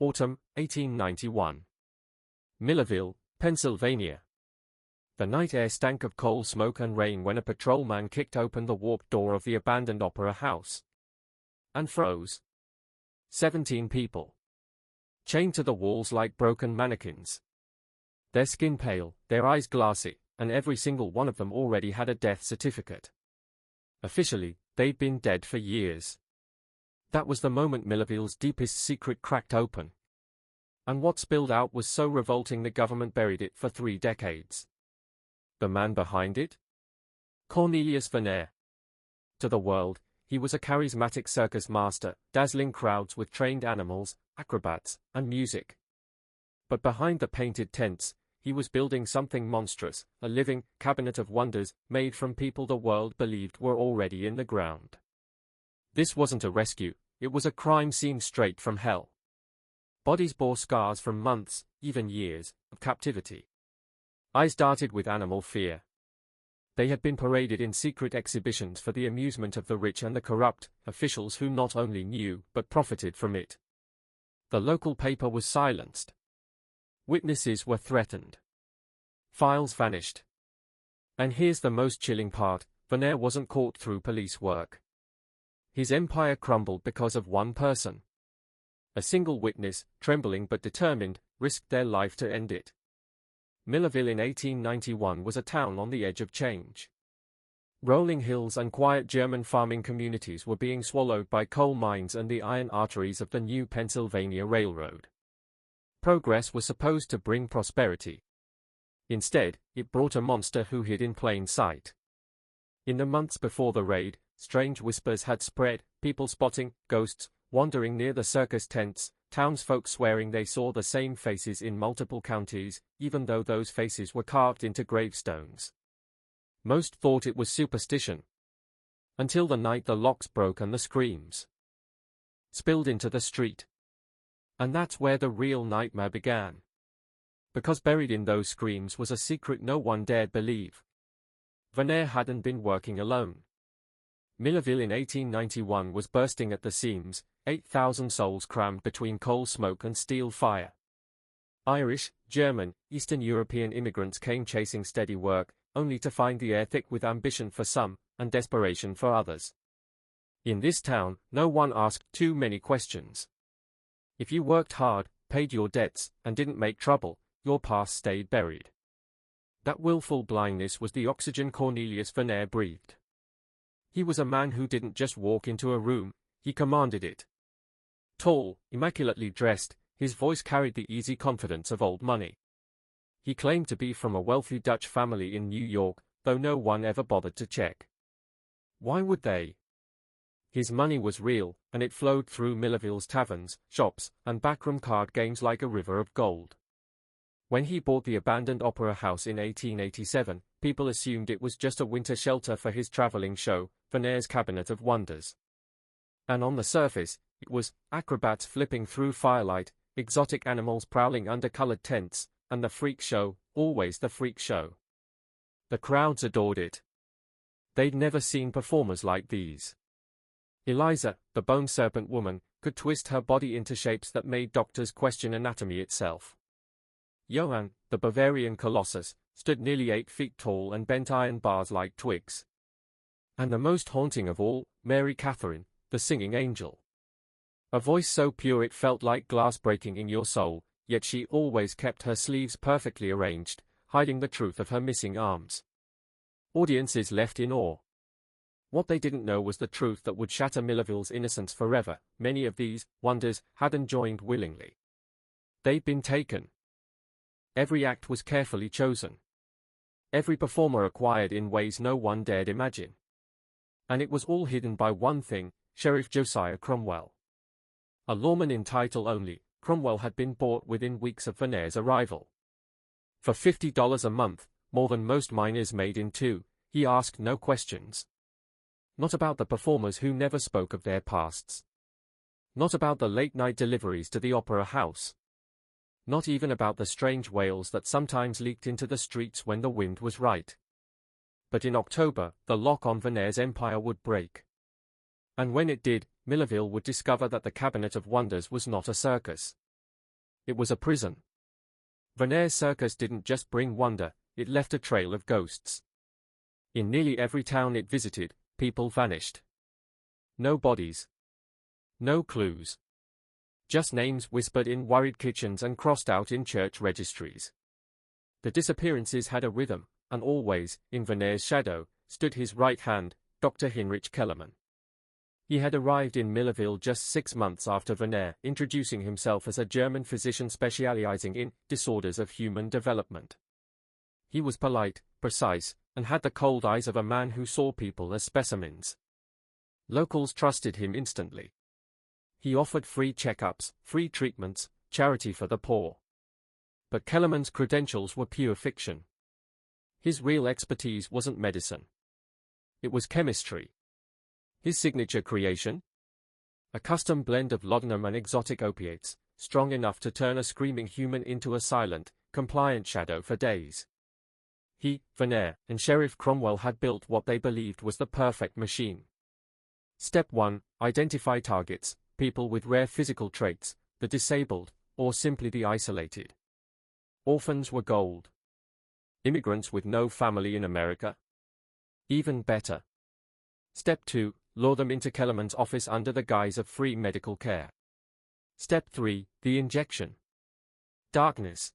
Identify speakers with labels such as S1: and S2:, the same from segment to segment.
S1: Autumn, 1891. Millerville, Pennsylvania. The night air stank of coal smoke and rain when a patrolman kicked open the warped door of the abandoned opera house and froze 17 people, chained to the walls like broken mannequins. Their skin pale, their eyes glassy, and every single one of them already had a death certificate. Officially, they'd been dead for years. That was the moment Millerville's deepest secret cracked open. And what spilled out was so revolting the government buried it for 3 decades. The man behind it? Cornelius Venner. To the world, he was a charismatic circus master, dazzling crowds with trained animals, acrobats, and music. But behind the painted tents, he was building something monstrous, a living cabinet of wonders, made from people the world believed were already in the ground. This wasn't a rescue, it was a crime scene straight from hell. Bodies bore scars from months, even years, of captivity. Eyes darted with animal fear. They had been paraded in secret exhibitions for the amusement of the rich and the corrupt, officials who not only knew but profited from it. The local paper was silenced. Witnesses were threatened. Files vanished. And here's the most chilling part, Venner wasn't caught through police work. His empire crumbled because of one person. A single witness, trembling but determined, risked their life to end it. Millerville in 1891 was a town on the edge of change. Rolling hills and quiet German farming communities were being swallowed by coal mines and the iron arteries of the new Pennsylvania Railroad. Progress was supposed to bring prosperity. Instead, it brought a monster who hid in plain sight. In the months before the raid, strange whispers had spread, people spotting ghosts, wandering near the circus tents, townsfolk swearing they saw the same faces in multiple counties, even though those faces were carved into gravestones. Most thought it was superstition. Until the night the locks broke and the screams spilled into the street. And that's where the real nightmare began. Because buried in those screams was a secret no one dared believe. Venner hadn't been working alone. Millerville in 1891 was bursting at the seams, 8,000 souls crammed between coal smoke and steel fire. Irish, German, Eastern European immigrants came chasing steady work, only to find the air thick with ambition for some, and desperation for others. In this town, no one asked too many questions. If you worked hard, paid your debts, and didn't make trouble, your past stayed buried. That willful blindness was the oxygen Cornelius Venner breathed. He was a man who didn't just walk into a room, he commanded it. Tall, immaculately dressed, his voice carried the easy confidence of old money. He claimed to be from a wealthy Dutch family in New York, though no one ever bothered to check. Why would they? His money was real, and it flowed through Millerville's taverns, shops, and backroom card games like a river of gold. When he bought the abandoned opera house in 1887, people assumed it was just a winter shelter for his traveling show, Venner's Cabinet of Wonders. And on the surface, it was acrobats flipping through firelight, exotic animals prowling under colored tents, and the freak show, always the freak show. The crowds adored it. They'd never seen performers like these. Eliza, the bone serpent woman, could twist her body into shapes that made doctors question anatomy itself. Johann, the Bavarian colossus, stood nearly 8 feet tall and bent iron bars like twigs. And the most haunting of all, Mary Catherine, the singing angel. A voice so pure it felt like glass breaking in your soul, yet she always kept her sleeves perfectly arranged, hiding the truth of her missing arms. Audiences left in awe. What they didn't know was the truth that would shatter Millerville's innocence forever. Many of these wonders hadn't joined willingly. They'd been taken. Every act was carefully chosen. Every performer acquired in ways no one dared imagine. And it was all hidden by one thing, Sheriff Josiah Cromwell. A lawman in title only, Cromwell had been bought within weeks of Venner's arrival. For $50 a month, more than most miners made in 2, he asked no questions. Not about the performers who never spoke of their pasts. Not about the late-night deliveries to the opera house. Not even about the strange wails that sometimes leaked into the streets when the wind was right. But in October, the lock on Venner's empire would break. And when it did, Millerville would discover that the Cabinet of Wonders was not a circus. It was a prison. Veneer's circus didn't just bring wonder, it left a trail of ghosts. In nearly every town it visited, people vanished. No bodies. No clues. Just names whispered in worried kitchens and crossed out in church registries. The disappearances had a rhythm, and always, in Veneer's shadow, stood his right hand, Dr. Heinrich Kellerman. He had arrived in Millerville just 6 months after Veneer, introducing himself as a German physician specializing in disorders of human development. He was polite, precise, and had the cold eyes of a man who saw people as specimens. Locals trusted him instantly. He offered free checkups, free treatments, charity for the poor. But Kellerman's credentials were pure fiction. His real expertise wasn't medicine. It was chemistry. His signature creation? A custom blend of laudanum and exotic opiates, strong enough to turn a screaming human into a silent, compliant shadow for days. He, Veneer, and Sheriff Cromwell had built what they believed was the perfect machine. Step 1. Identify targets, people with rare physical traits, the disabled, or simply the isolated. Orphans were gold. Immigrants with no family in America? Even better. Step 2. Lure them into Kellerman's office under the guise of free medical care. Step 3. The injection. Darkness.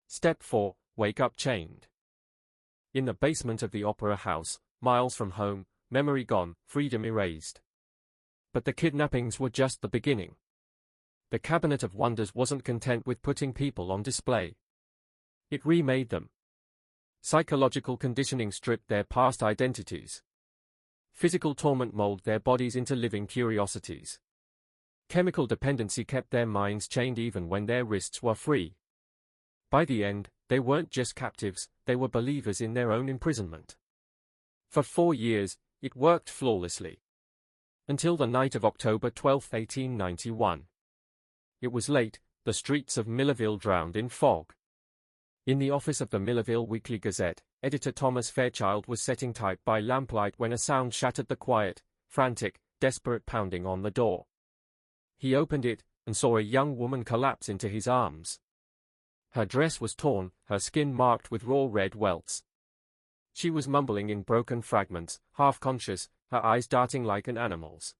S1: Step 4. Wake up chained. In the basement of the Opera House, miles from home, memory gone, freedom erased. But the kidnappings were just the beginning. The Cabinet of Wonders wasn't content with putting people on display. It remade them. Psychological conditioning stripped their past identities. Physical torment molded their bodies into living curiosities. Chemical dependency kept their minds chained even when their wrists were free. By the end, they weren't just captives, they were believers in their own imprisonment. For 4 years, it worked flawlessly. Until the night of October 12, 1891. It was late, the streets of Millerville drowned in fog. In the office of the Millerville Weekly Gazette, editor Thomas Fairchild was setting type by lamplight when a sound shattered the quiet, frantic, desperate pounding on the door. He opened it, and saw a young woman collapse into his arms. Her dress was torn, her skin marked with raw red welts. She was mumbling in broken fragments, half-conscious, her eyes darting like an animal's.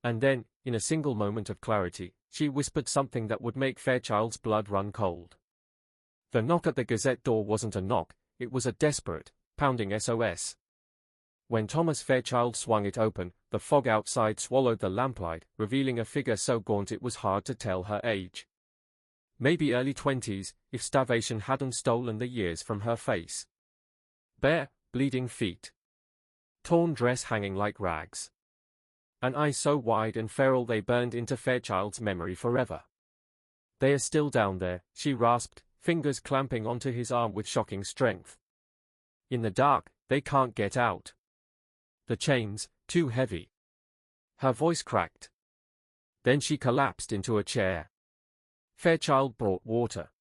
S1: And then, in a single moment of clarity, she whispered something that would make Fairchild's blood run cold. The knock at the Gazette door wasn't a knock, it was a desperate, pounding SOS. When Thomas Fairchild swung it open, the fog outside swallowed the lamplight, revealing a figure so gaunt it was hard to tell her age. Maybe early 20s, if starvation hadn't stolen the years from her face. Bare, bleeding feet. Torn dress hanging like rags. An eye so wide and feral they burned into Fairchild's memory forever. "They are still down there," she rasped, fingers clamping onto his arm with shocking strength. "In the dark, they can't get out. The chains, too heavy." Her voice cracked. Then she collapsed into a chair. Fairchild brought water.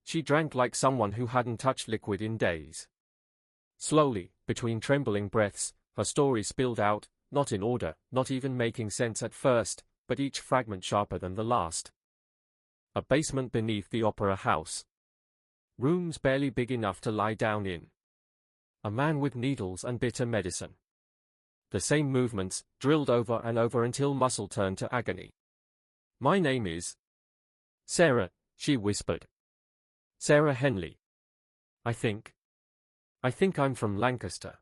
S1: She drank like someone who hadn't touched liquid in days. Slowly, between trembling breaths, her story spilled out, not in order, not even making sense at first, but each fragment sharper than the last. A basement beneath the Opera House. Rooms barely big enough to lie down in. A man with needles and bitter medicine. The same movements, drilled over and over until muscle turned to agony. "My name is Sarah," she whispered. "Sarah Henley. I think I'm from Lancaster.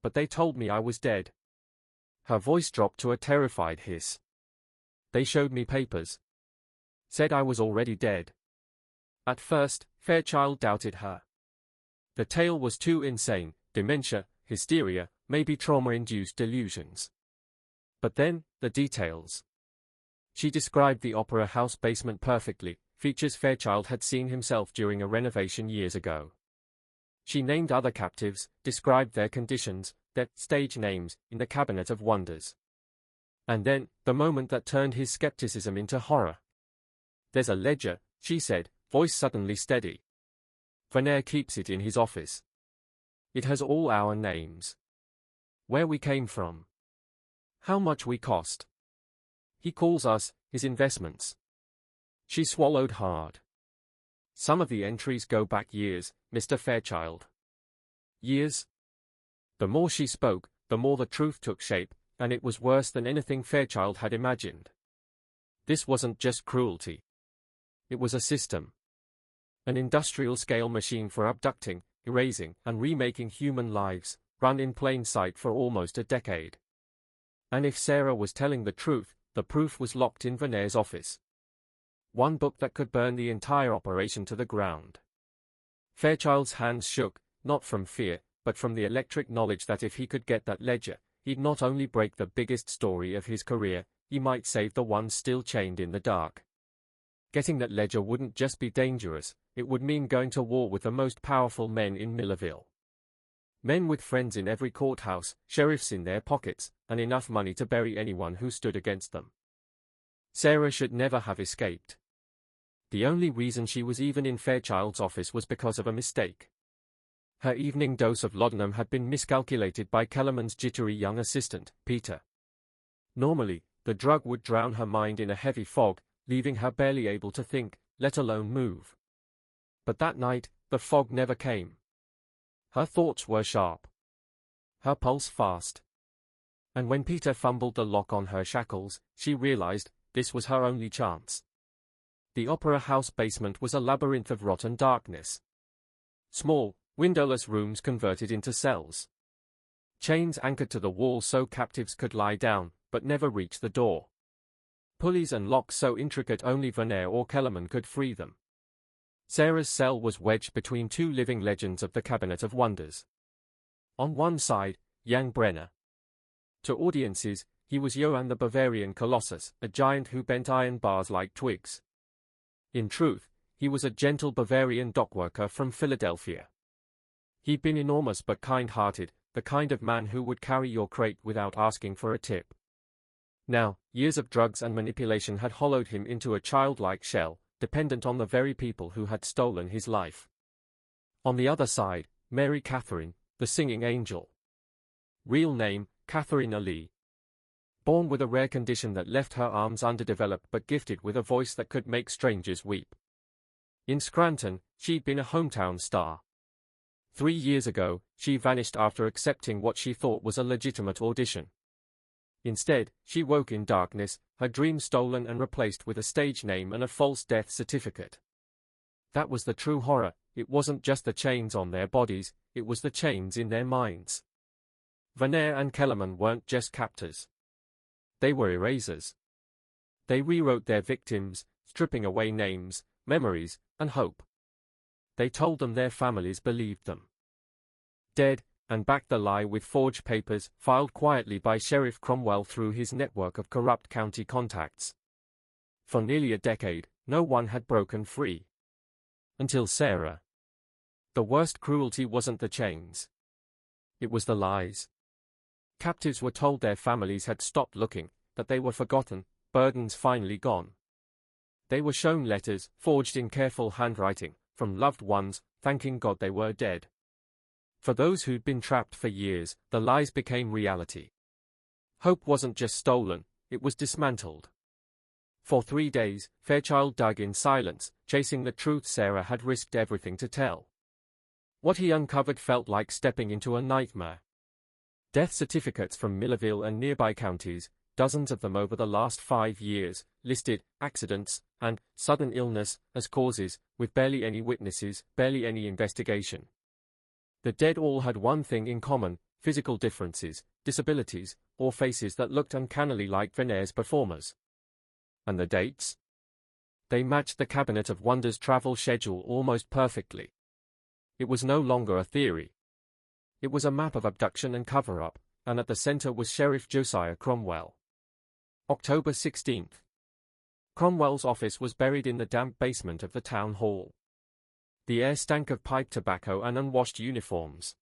S1: But they told me I was dead." Her voice dropped to a terrified hiss. "They showed me papers. Said I was already dead." At first, Fairchild doubted her. The tale was too insane, dementia, hysteria, maybe trauma-induced delusions. But then, the details. She described the Opera House basement perfectly, features Fairchild had seen himself during a renovation years ago. She named other captives, described their conditions, their stage names, in the Cabinet of Wonders. And then, the moment that turned his skepticism into horror. "There's a ledger," she said, voice suddenly steady. "Veneer keeps it in his office. It has all our names. Where we came from. How much we cost. He calls us his investments. She swallowed hard. Some of the entries go back years, Mr. Fairchild. Years? The more she spoke, the more the truth took shape, and it was worse than anything Fairchild had imagined. This wasn't just cruelty. It was a system. An industrial-scale machine for abducting, erasing, and remaking human lives, run in plain sight for almost a decade. And if Sarah was telling the truth, the proof was locked in Veneer's office. One book that could burn the entire operation to the ground. Fairchild's hands shook, not from fear, but from the electric knowledge that if he could get that ledger, he'd not only break the biggest story of his career, he might save the ones still chained in the dark. Getting that ledger wouldn't just be dangerous, it would mean going to war with the most powerful men in Millerville. Men with friends in every courthouse, sheriffs in their pockets, and enough money to bury anyone who stood against them. Sarah should never have escaped. The only reason she was even in Fairchild's office was because of a mistake. Her evening dose of laudanum had been miscalculated by Kellerman's jittery young assistant, Peter. Normally, the drug would drown her mind in a heavy fog, leaving her barely able to think, let alone move. But that night, the fog never came. Her thoughts were sharp. Her pulse fast. And when Peter fumbled the lock on her shackles, she realized this was her only chance. The Opera House basement was a labyrinth of rotten darkness. Small, windowless rooms converted into cells. Chains anchored to the wall so captives could lie down, but never reach the door. Pulleys and locks so intricate only Veneer or Kellerman could free them. Sarah's cell was wedged between two living legends of the Cabinet of Wonders. On one side, Jan Brenner. To audiences, he was Johann the Bavarian Colossus, a giant who bent iron bars like twigs. In truth, he was a gentle Bavarian dockworker from Philadelphia. He'd been enormous but kind-hearted, the kind of man who would carry your crate without asking for a tip. Now, years of drugs and manipulation had hollowed him into a childlike shell, dependent on the very people who had stolen his life. On the other side, Mary Catherine, the singing angel. Real name, Catherine Ali. Born with a rare condition that left her arms underdeveloped but gifted with a voice that could make strangers weep. In Scranton, she'd been a hometown star. 3 years ago, she vanished after accepting what she thought was a legitimate audition. Instead, she woke in darkness, her dreams stolen and replaced with a stage name and a false death certificate. That was the true horror. It wasn't just the chains on their bodies, it was the chains in their minds. Veneer and Kellerman weren't just captors. They were erasers. They rewrote their victims, stripping away names, memories, and hope. They told them their families believed them dead, and backed the lie with forged papers filed quietly by Sheriff Cromwell through his network of corrupt county contacts. For nearly a decade, no one had broken free. Until Sarah. The worst cruelty wasn't the chains. It was the lies. Captives were told their families had stopped looking, that they were forgotten, burdens finally gone. They were shown letters, forged in careful handwriting, from loved ones, thanking God they were dead. For those who'd been trapped for years, the lies became reality. Hope wasn't just stolen, it was dismantled. For 3 days, Fairchild dug in silence, chasing the truth Sarah had risked everything to tell. What he uncovered felt like stepping into a nightmare. Death certificates from Millerville and nearby counties, dozens of them over the last 5 years, listed accidents and sudden illness as causes, with barely any witnesses, barely any investigation. The dead all had one thing in common: physical differences, disabilities, or faces that looked uncannily like Veneer's performers. And the dates? They matched the Cabinet of Wonders' travel schedule almost perfectly. It was no longer a theory. It was a map of abduction and cover-up, and at the center was Sheriff Josiah Cromwell. October 16th. Cromwell's office was buried in the damp basement of the town hall. The air stank of pipe tobacco and unwashed uniforms.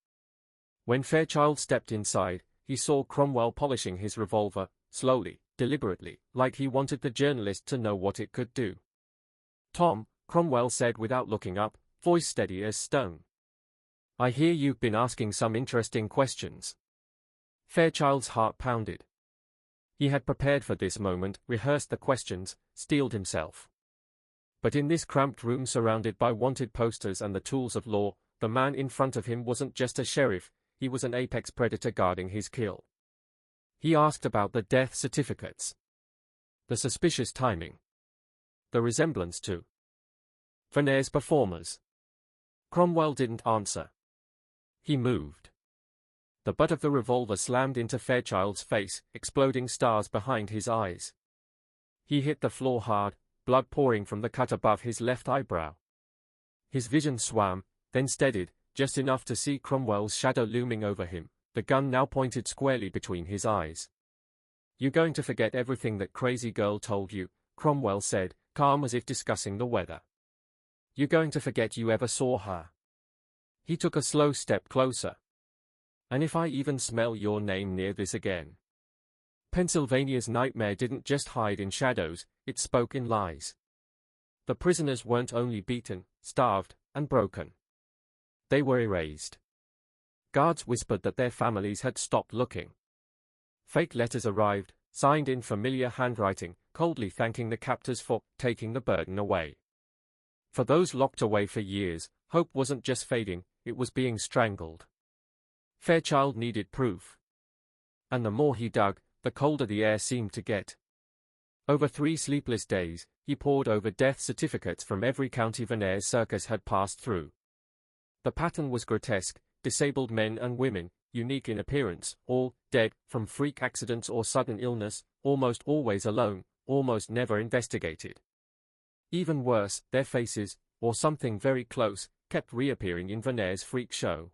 S1: When Fairchild stepped inside, he saw Cromwell polishing his revolver, slowly, deliberately, like he wanted the journalist to know what it could do. "Tom," Cromwell said without looking up, voice steady as stone. "I hear you've been asking some interesting questions." Fairchild's heart pounded. He had prepared for this moment, rehearsed the questions, steeled himself. But in this cramped room surrounded by wanted posters and the tools of law, the man in front of him wasn't just a sheriff, he was an apex predator guarding his kill. He asked about the death certificates. The suspicious timing. The resemblance to Veneer's performers. Cromwell didn't answer. He moved. The butt of the revolver slammed into Fairchild's face, exploding stars behind his eyes. He hit the floor hard, blood pouring from the cut above his left eyebrow. His vision swam, then steadied, just enough to see Cromwell's shadow looming over him, the gun now pointed squarely between his eyes. "You're going to forget everything that crazy girl told you," Cromwell said, calm as if discussing the weather. "You're going to forget you ever saw her." He took a slow step closer. "And if I even smell your name near this again." Pennsylvania's nightmare didn't just hide in shadows, it spoke in lies. The prisoners weren't only beaten, starved, and broken. They were erased. Guards whispered that their families had stopped looking. Fake letters arrived, signed in familiar handwriting, coldly thanking the captors for taking the burden away. For those locked away for years, hope wasn't just fading, it was being strangled. Fairchild needed proof. And the more he dug, the colder the air seemed to get. Over 3 sleepless days, he pored over death certificates from every county Veneer's circus had passed through. The pattern was grotesque: disabled men and women, unique in appearance, all dead from freak accidents or sudden illness, almost always alone, almost never investigated. Even worse, their faces, or something very close, kept reappearing in Veneer's freak show.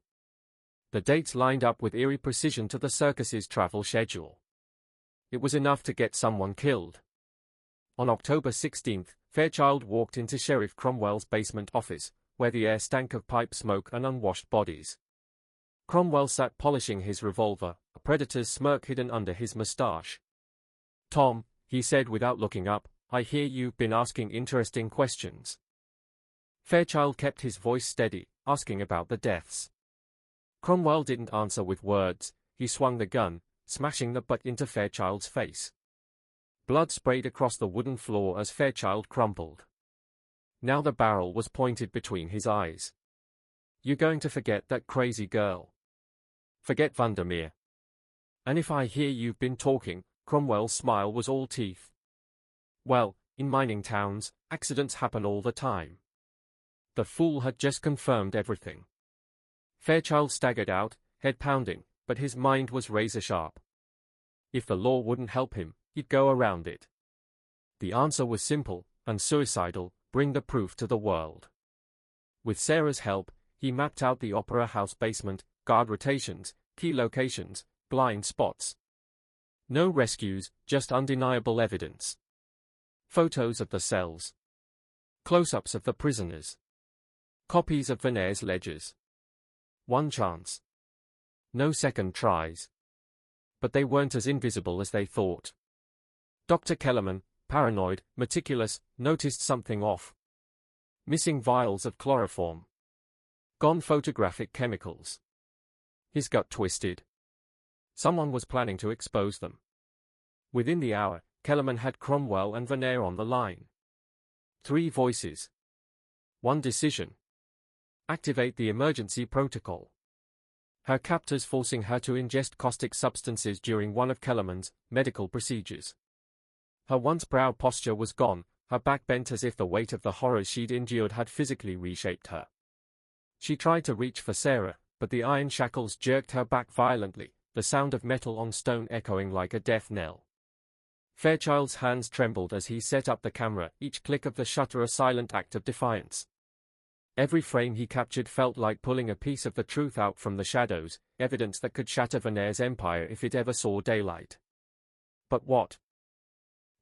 S1: The dates lined up with eerie precision to the circus's travel schedule. It was enough to get someone killed. On October 16, Fairchild walked into Sheriff Cromwell's basement office, where the air stank of pipe smoke and unwashed bodies. Cromwell sat polishing his revolver, a predator's smirk hidden under his mustache. "Tom," he said without looking up, "I hear you've been asking interesting questions." Fairchild kept his voice steady, asking about the deaths. Cromwell didn't answer with words. He swung the gun, smashing the butt into Fairchild's face. Blood sprayed across the wooden floor as Fairchild crumpled. Now the barrel was pointed between his eyes. "You're going to forget that crazy girl. Forget Vandermeer. And if I hear you've been talking," Cromwell's smile was all teeth. "Well, in mining towns, accidents happen all the time." The fool had just confirmed everything. Fairchild staggered out, head pounding, but his mind was razor-sharp. If the law wouldn't help him, he'd go around it. The answer was simple, unsuicidal: bring the proof to the world. With Sarah's help, he mapped out the Opera House basement, guard rotations, key locations, blind spots. No rescues, just undeniable evidence. Photos of the cells. Close-ups of the prisoners. Copies of Veneer's ledgers. One chance. No second tries. But they weren't as invisible as they thought. Dr. Kellerman, paranoid, meticulous, noticed something off. Missing vials of chloroform. Gone photographic chemicals. His gut twisted. Someone was planning to expose them. Within the hour, Kellerman had Cromwell and Veneer on the line. 3 voices. 1 decision. Activate the emergency protocol. Her captors forcing her to ingest caustic substances during one of Kellerman's medical procedures. Her once proud posture was gone, her back bent as if the weight of the horrors she'd endured had physically reshaped her. She tried to reach for Sarah, but the iron shackles jerked her back violently, the sound of metal on stone echoing like a death knell. Fairchild's hands trembled as he set up the camera, each click of the shutter a silent act of defiance. Every frame he captured felt like pulling a piece of the truth out from the shadows, evidence that could shatter Veneer's empire if it ever saw daylight. But what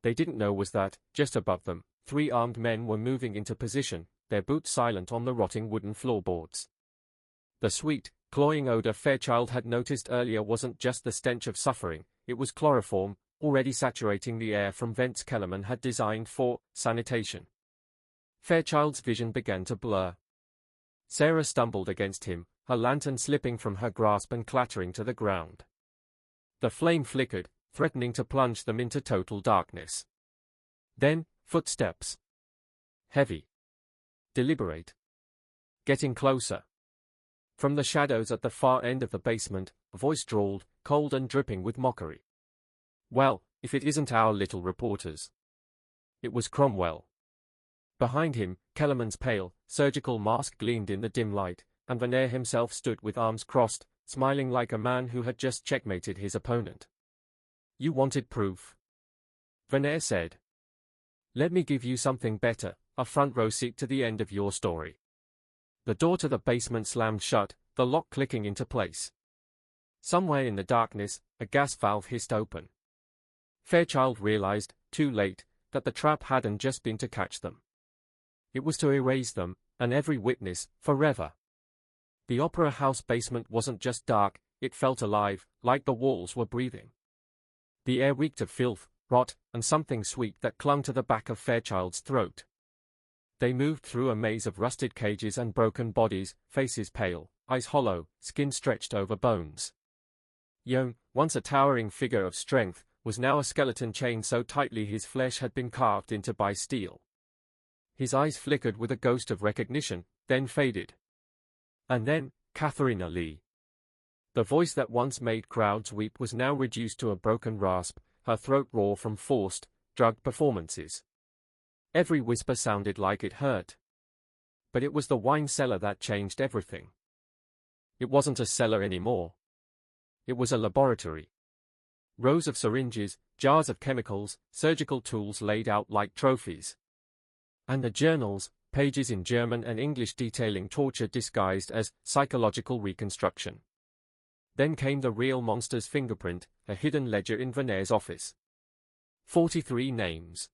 S1: they didn't know was that, just above them, 3 armed men were moving into position, their boots silent on the rotting wooden floorboards. The sweet, cloying odor Fairchild had noticed earlier wasn't just the stench of suffering, it was chloroform, already saturating the air from vents Kellerman had designed for sanitation. Fairchild's vision began to blur. Sarah stumbled against him, her lantern slipping from her grasp and clattering to the ground. The flame flickered, threatening to plunge them into total darkness. Then, footsteps. Heavy. Deliberate. Getting closer. From the shadows at the far end of the basement, a voice drawled, cold and dripping with mockery. Well, if it isn't our little reporters. It was Cromwell. Behind him, Kellerman's pale, surgical mask gleamed in the dim light, and Veneer himself stood with arms crossed, smiling like a man who had just checkmated his opponent. You wanted proof? Veneer said. Let me give you something better, a front row seat to the end of your story. The door to the basement slammed shut, the lock clicking into place. Somewhere in the darkness, a gas valve hissed open. Fairchild realized, too late, that the trap hadn't just been to catch them. It was to erase them, and every witness, forever. The Opera House basement wasn't just dark, it felt alive, like the walls were breathing. The air reeked of filth, rot, and something sweet that clung to the back of Fairchild's throat. They moved through a maze of rusted cages and broken bodies, faces pale, eyes hollow, skin stretched over bones. Young, once a towering figure of strength, was now a skeleton chained so tightly his flesh had been carved into by steel. His eyes flickered with a ghost of recognition, then faded. And then, Katharina Lee. The voice that once made crowds weep was now reduced to a broken rasp, her throat raw from forced, drugged performances. Every whisper sounded like it hurt. But it was the wine cellar that changed everything. It wasn't a cellar anymore. It was a laboratory. Rows of syringes, jars of chemicals, surgical tools laid out like trophies. And the journals, pages in German and English detailing torture disguised as psychological reconstruction. Then came the real monster's fingerprint, a hidden ledger in Veneer's office. 43 names.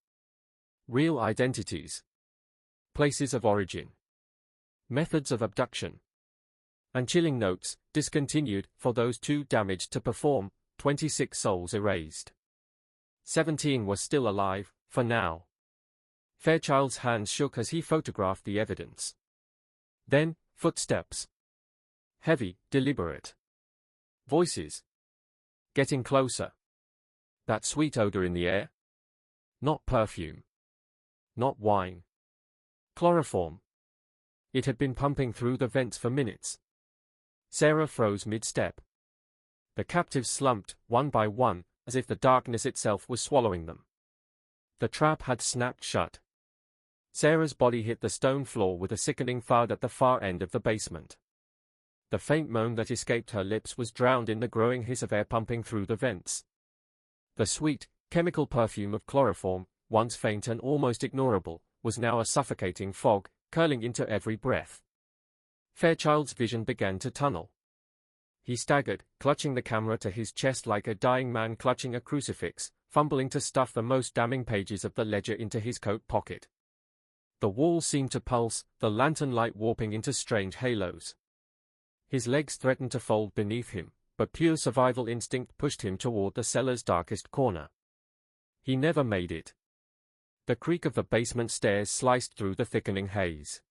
S1: Real identities. Places of origin. Methods of abduction. And chilling notes, discontinued, for those too damaged to perform, 26 souls erased. 17 were still alive, for now. Fairchild's hands shook as he photographed the evidence. Then, footsteps. Heavy, deliberate. Voices. Getting closer. That sweet odor in the air. Not perfume. Not wine. Chloroform. It had been pumping through the vents for minutes. Sarah froze mid-step. The captives slumped, one by one, as if the darkness itself was swallowing them. The trap had snapped shut. Sarah's body hit the stone floor with a sickening thud at the far end of the basement. The faint moan that escaped her lips was drowned in the growing hiss of air pumping through the vents. The sweet, chemical perfume of chloroform, once faint and almost ignorable, was now a suffocating fog, curling into every breath. Fairchild's vision began to tunnel. He staggered, clutching the camera to his chest like a dying man clutching a crucifix, fumbling to stuff the most damning pages of the ledger into his coat pocket. The walls seemed to pulse, the lantern light warping into strange halos. His legs threatened to fold beneath him, but pure survival instinct pushed him toward the cellar's darkest corner. He never made it. The creak of the basement stairs sliced through the thickening haze.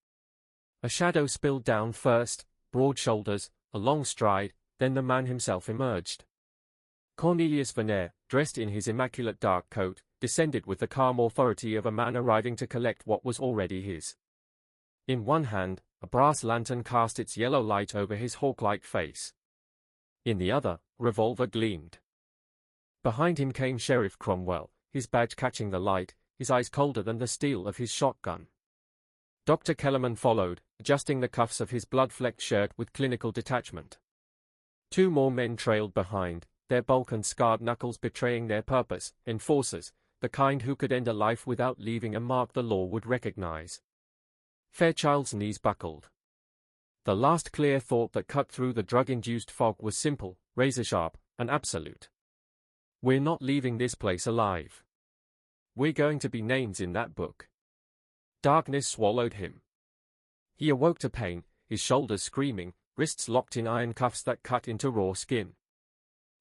S1: A shadow spilled down first, broad shoulders, a long stride, then the man himself emerged. Cornelius Veneer, dressed in his immaculate dark coat, descended with the calm authority of a man arriving to collect what was already his. In one hand, a brass lantern cast its yellow light over his hawk-like face. In the other, a revolver gleamed. Behind him came Sheriff Cromwell, his badge catching the light, his eyes colder than the steel of his shotgun. Dr. Kellerman followed, adjusting the cuffs of his blood-flecked shirt with clinical detachment. 2 more men trailed behind, their bulk and scarred knuckles betraying their purpose, enforcers, the kind who could end a life without leaving a mark the law would recognize. Fairchild's knees buckled. The last clear thought that cut through the drug-induced fog was simple, razor-sharp, and absolute. We're not leaving this place alive. We're going to be names in that book. Darkness swallowed him. He awoke to pain, his shoulders screaming, wrists locked in iron cuffs that cut into raw skin.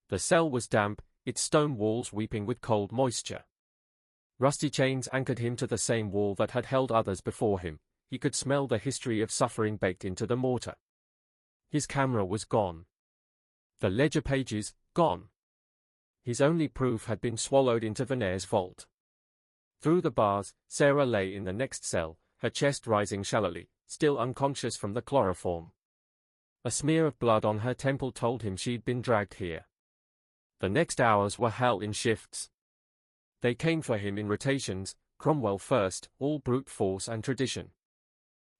S1: The cell was damp, its stone walls weeping with cold moisture. Rusty chains anchored him to the same wall that had held others before him. He could smell the history of suffering baked into the mortar. His camera was gone. The ledger pages, gone. His only proof had been swallowed into Veneer's vault. Through the bars, Sarah lay in the next cell, her chest rising shallowly, still unconscious from the chloroform. A smear of blood on her temple told him she'd been dragged here. The next hours were hell in shifts. They came for him in rotations, Cromwell first, all brute force and tradition.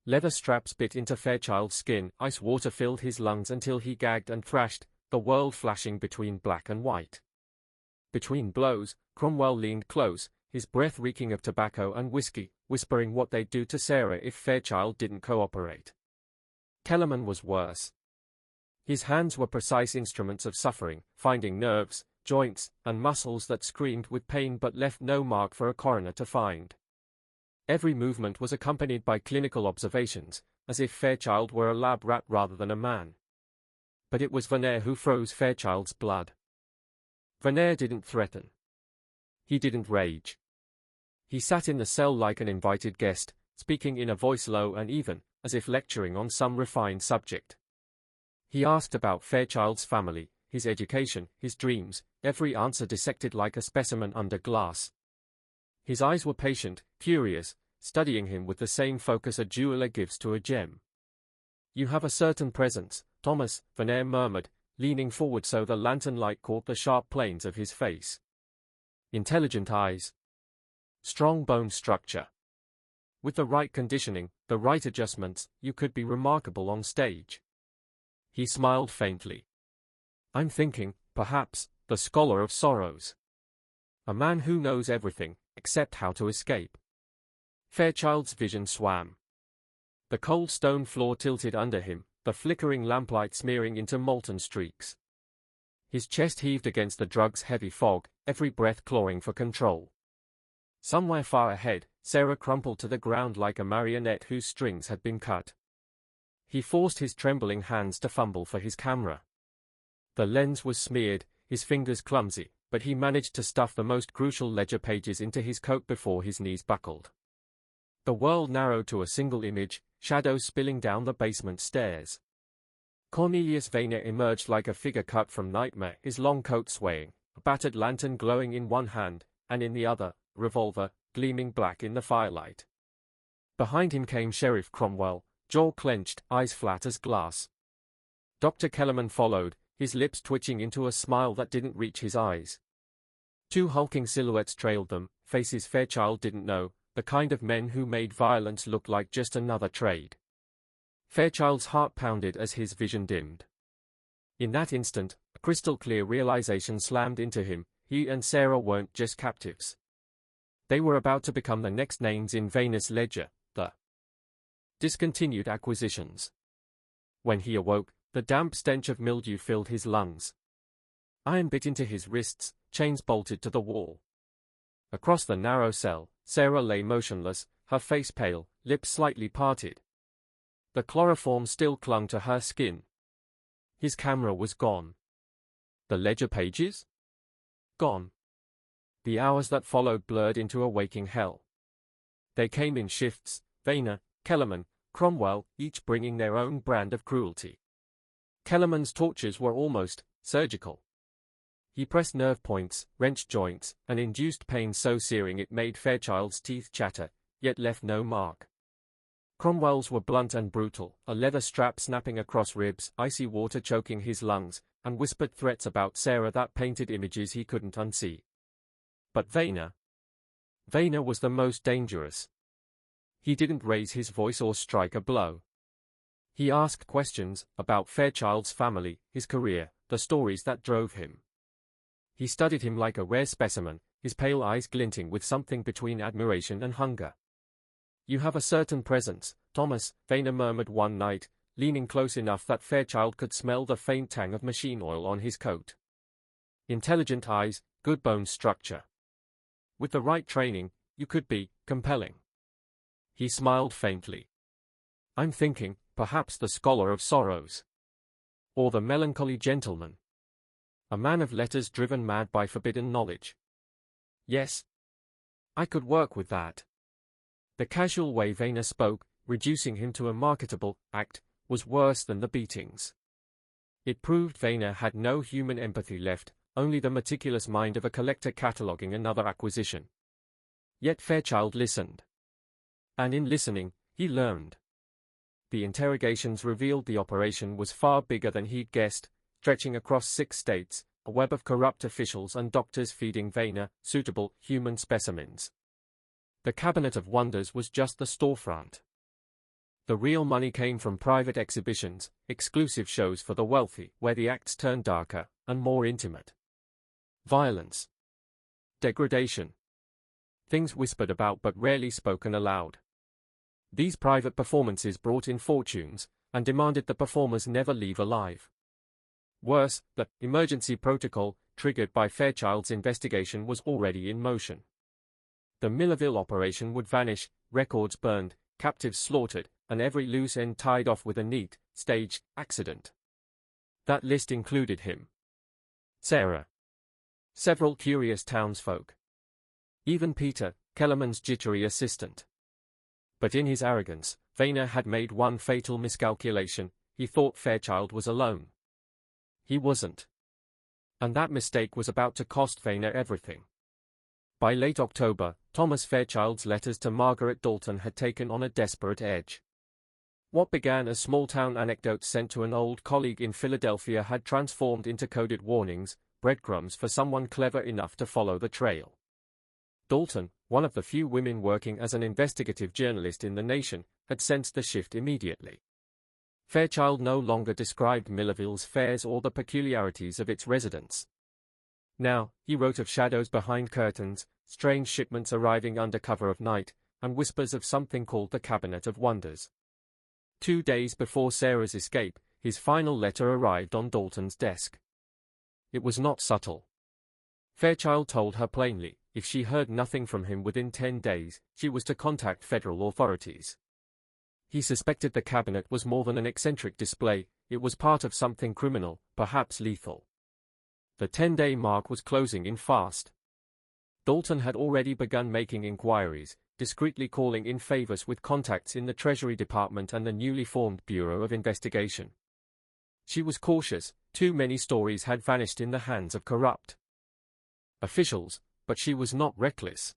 S1: Leather straps bit into Fairchild's skin, ice water filled his lungs until he gagged and thrashed, the world flashing between black and white. Between blows, Cromwell leaned close, his breath reeking of tobacco and whiskey, whispering what they'd do to Sarah if Fairchild didn't cooperate. Kellerman was worse. His hands were precise instruments of suffering, finding nerves, joints, and muscles that screamed with pain but left no mark for a coroner to find. Every movement was accompanied by clinical observations, as if Fairchild were a lab rat rather than a man. But it was Verner who froze Fairchild's blood. Verner didn't threaten. He didn't rage. He sat in the cell like an invited guest, speaking in a voice low and even, as if lecturing on some refined subject. He asked about Fairchild's family, his education, his dreams, every answer dissected like a specimen under glass. His eyes were patient, curious, studying him with the same focus a jeweler gives to a gem. "You have a certain presence, Thomas," Verner murmured, leaning forward so the lantern light caught the sharp planes of his face. "Intelligent eyes. Strong bone structure. With the right conditioning, the right adjustments, you could be remarkable on stage." He smiled faintly. "I'm thinking, perhaps, the scholar of sorrows. A man who knows everything, except how to escape." Fairchild's vision swam. The cold stone floor tilted under him, the flickering lamplight smearing into molten streaks. His chest heaved against the drug's heavy fog, every breath clawing for control. Somewhere far ahead, Sarah crumpled to the ground like a marionette whose strings had been cut. He forced his trembling hands to fumble for his camera. The lens was smeared, his fingers clumsy, but he managed to stuff the most crucial ledger pages into his coat before his knees buckled. The world narrowed to a single image, shadows spilling down the basement stairs. Cornelius Vayner emerged like a figure cut from nightmare, his long coat swaying, a battered lantern glowing in one hand, and in the other, revolver, gleaming black in the firelight. Behind him came Sheriff Cromwell, jaw clenched, eyes flat as glass. Dr. Kellerman followed, his lips twitching into a smile that didn't reach his eyes. Two hulking silhouettes trailed them, faces Fairchild didn't know, the kind of men who made violence look like just another trade. Fairchild's heart pounded as his vision dimmed. In that instant, a crystal-clear realization slammed into him: he and Sarah weren't just captives. They were about to become the next names in Vayner's ledger, the discontinued acquisitions. When he awoke, the damp stench of mildew filled his lungs. Iron bit into his wrists, chains bolted to the wall. Across the narrow cell, Sarah lay motionless, her face pale, lips slightly parted. The chloroform still clung to her skin. His camera was gone. The ledger pages? Gone. The hours that followed blurred into a waking hell. They came in shifts, Vayner, Kellerman, Cromwell, each bringing their own brand of cruelty. Kellerman's tortures were almost surgical. He pressed nerve points, wrenched joints, and induced pain so searing it made Fairchild's teeth chatter, yet left no mark. Cromwell's were blunt and brutal, a leather strap snapping across ribs, icy water choking his lungs, and whispered threats about Sarah that painted images he couldn't unsee. But Vayner was the most dangerous. He didn't raise his voice or strike a blow. He asked questions about Fairchild's family, his career, the stories that drove him. He studied him like a rare specimen, his pale eyes glinting with something between admiration and hunger. "You have a certain presence, Thomas," Vayner murmured one night, leaning close enough that Fairchild could smell the faint tang of machine oil on his coat. "Intelligent eyes, good bone structure. With the right training, you could be compelling." He smiled faintly. "I'm thinking, perhaps the scholar of sorrows. Or the melancholy gentleman. A man of letters driven mad by forbidden knowledge. Yes. I could work with that." The casual way Vayner spoke, reducing him to a marketable act, was worse than the beatings. It proved Vayner had no human empathy left, only the meticulous mind of a collector cataloguing another acquisition. Yet Fairchild listened. And in listening, he learned. The interrogations revealed the operation was far bigger than he'd guessed, stretching across 6 states, a web of corrupt officials and doctors feeding Vayner suitable human specimens. The Cabinet of Wonders was just the storefront. The real money came from private exhibitions, exclusive shows for the wealthy, where the acts turned darker and more intimate. Violence. Degradation. Things whispered about but rarely spoken aloud. These private performances brought in fortunes and demanded the performers never leave alive. Worse, the emergency protocol, triggered by Fairchild's investigation, was already in motion. The Millerville operation would vanish, records burned, captives slaughtered, and every loose end tied off with a neat, staged accident. That list included him, Sarah, several curious townsfolk, even Peter, Kellerman's jittery assistant. But in his arrogance, Vayner had made one fatal miscalculation. He thought Fairchild was alone. He wasn't. And that mistake was about to cost Vayner everything. By late October, Thomas Fairchild's letters to Margaret Dalton had taken on a desperate edge. What began as small-town anecdotes sent to an old colleague in Philadelphia had transformed into coded warnings, breadcrumbs for someone clever enough to follow the trail. Dalton, one of the few women working as an investigative journalist in the nation, had sensed the shift immediately. Fairchild no longer described Millerville's fares or the peculiarities of its residents. Now, he wrote of shadows behind curtains, strange shipments arriving under cover of night, and whispers of something called the Cabinet of Wonders. 2 days before Sarah's escape, his final letter arrived on Dalton's desk. It was not subtle. Fairchild told her plainly, if she heard nothing from him within 10 days, she was to contact federal authorities. He suspected the cabinet was more than an eccentric display, it was part of something criminal, perhaps lethal. The 10-day mark was closing in fast. Dalton had already begun making inquiries, discreetly calling in favors with contacts in the Treasury Department and the newly formed Bureau of Investigation. She was cautious, too many stories had vanished in the hands of corrupt officials, but she was not reckless.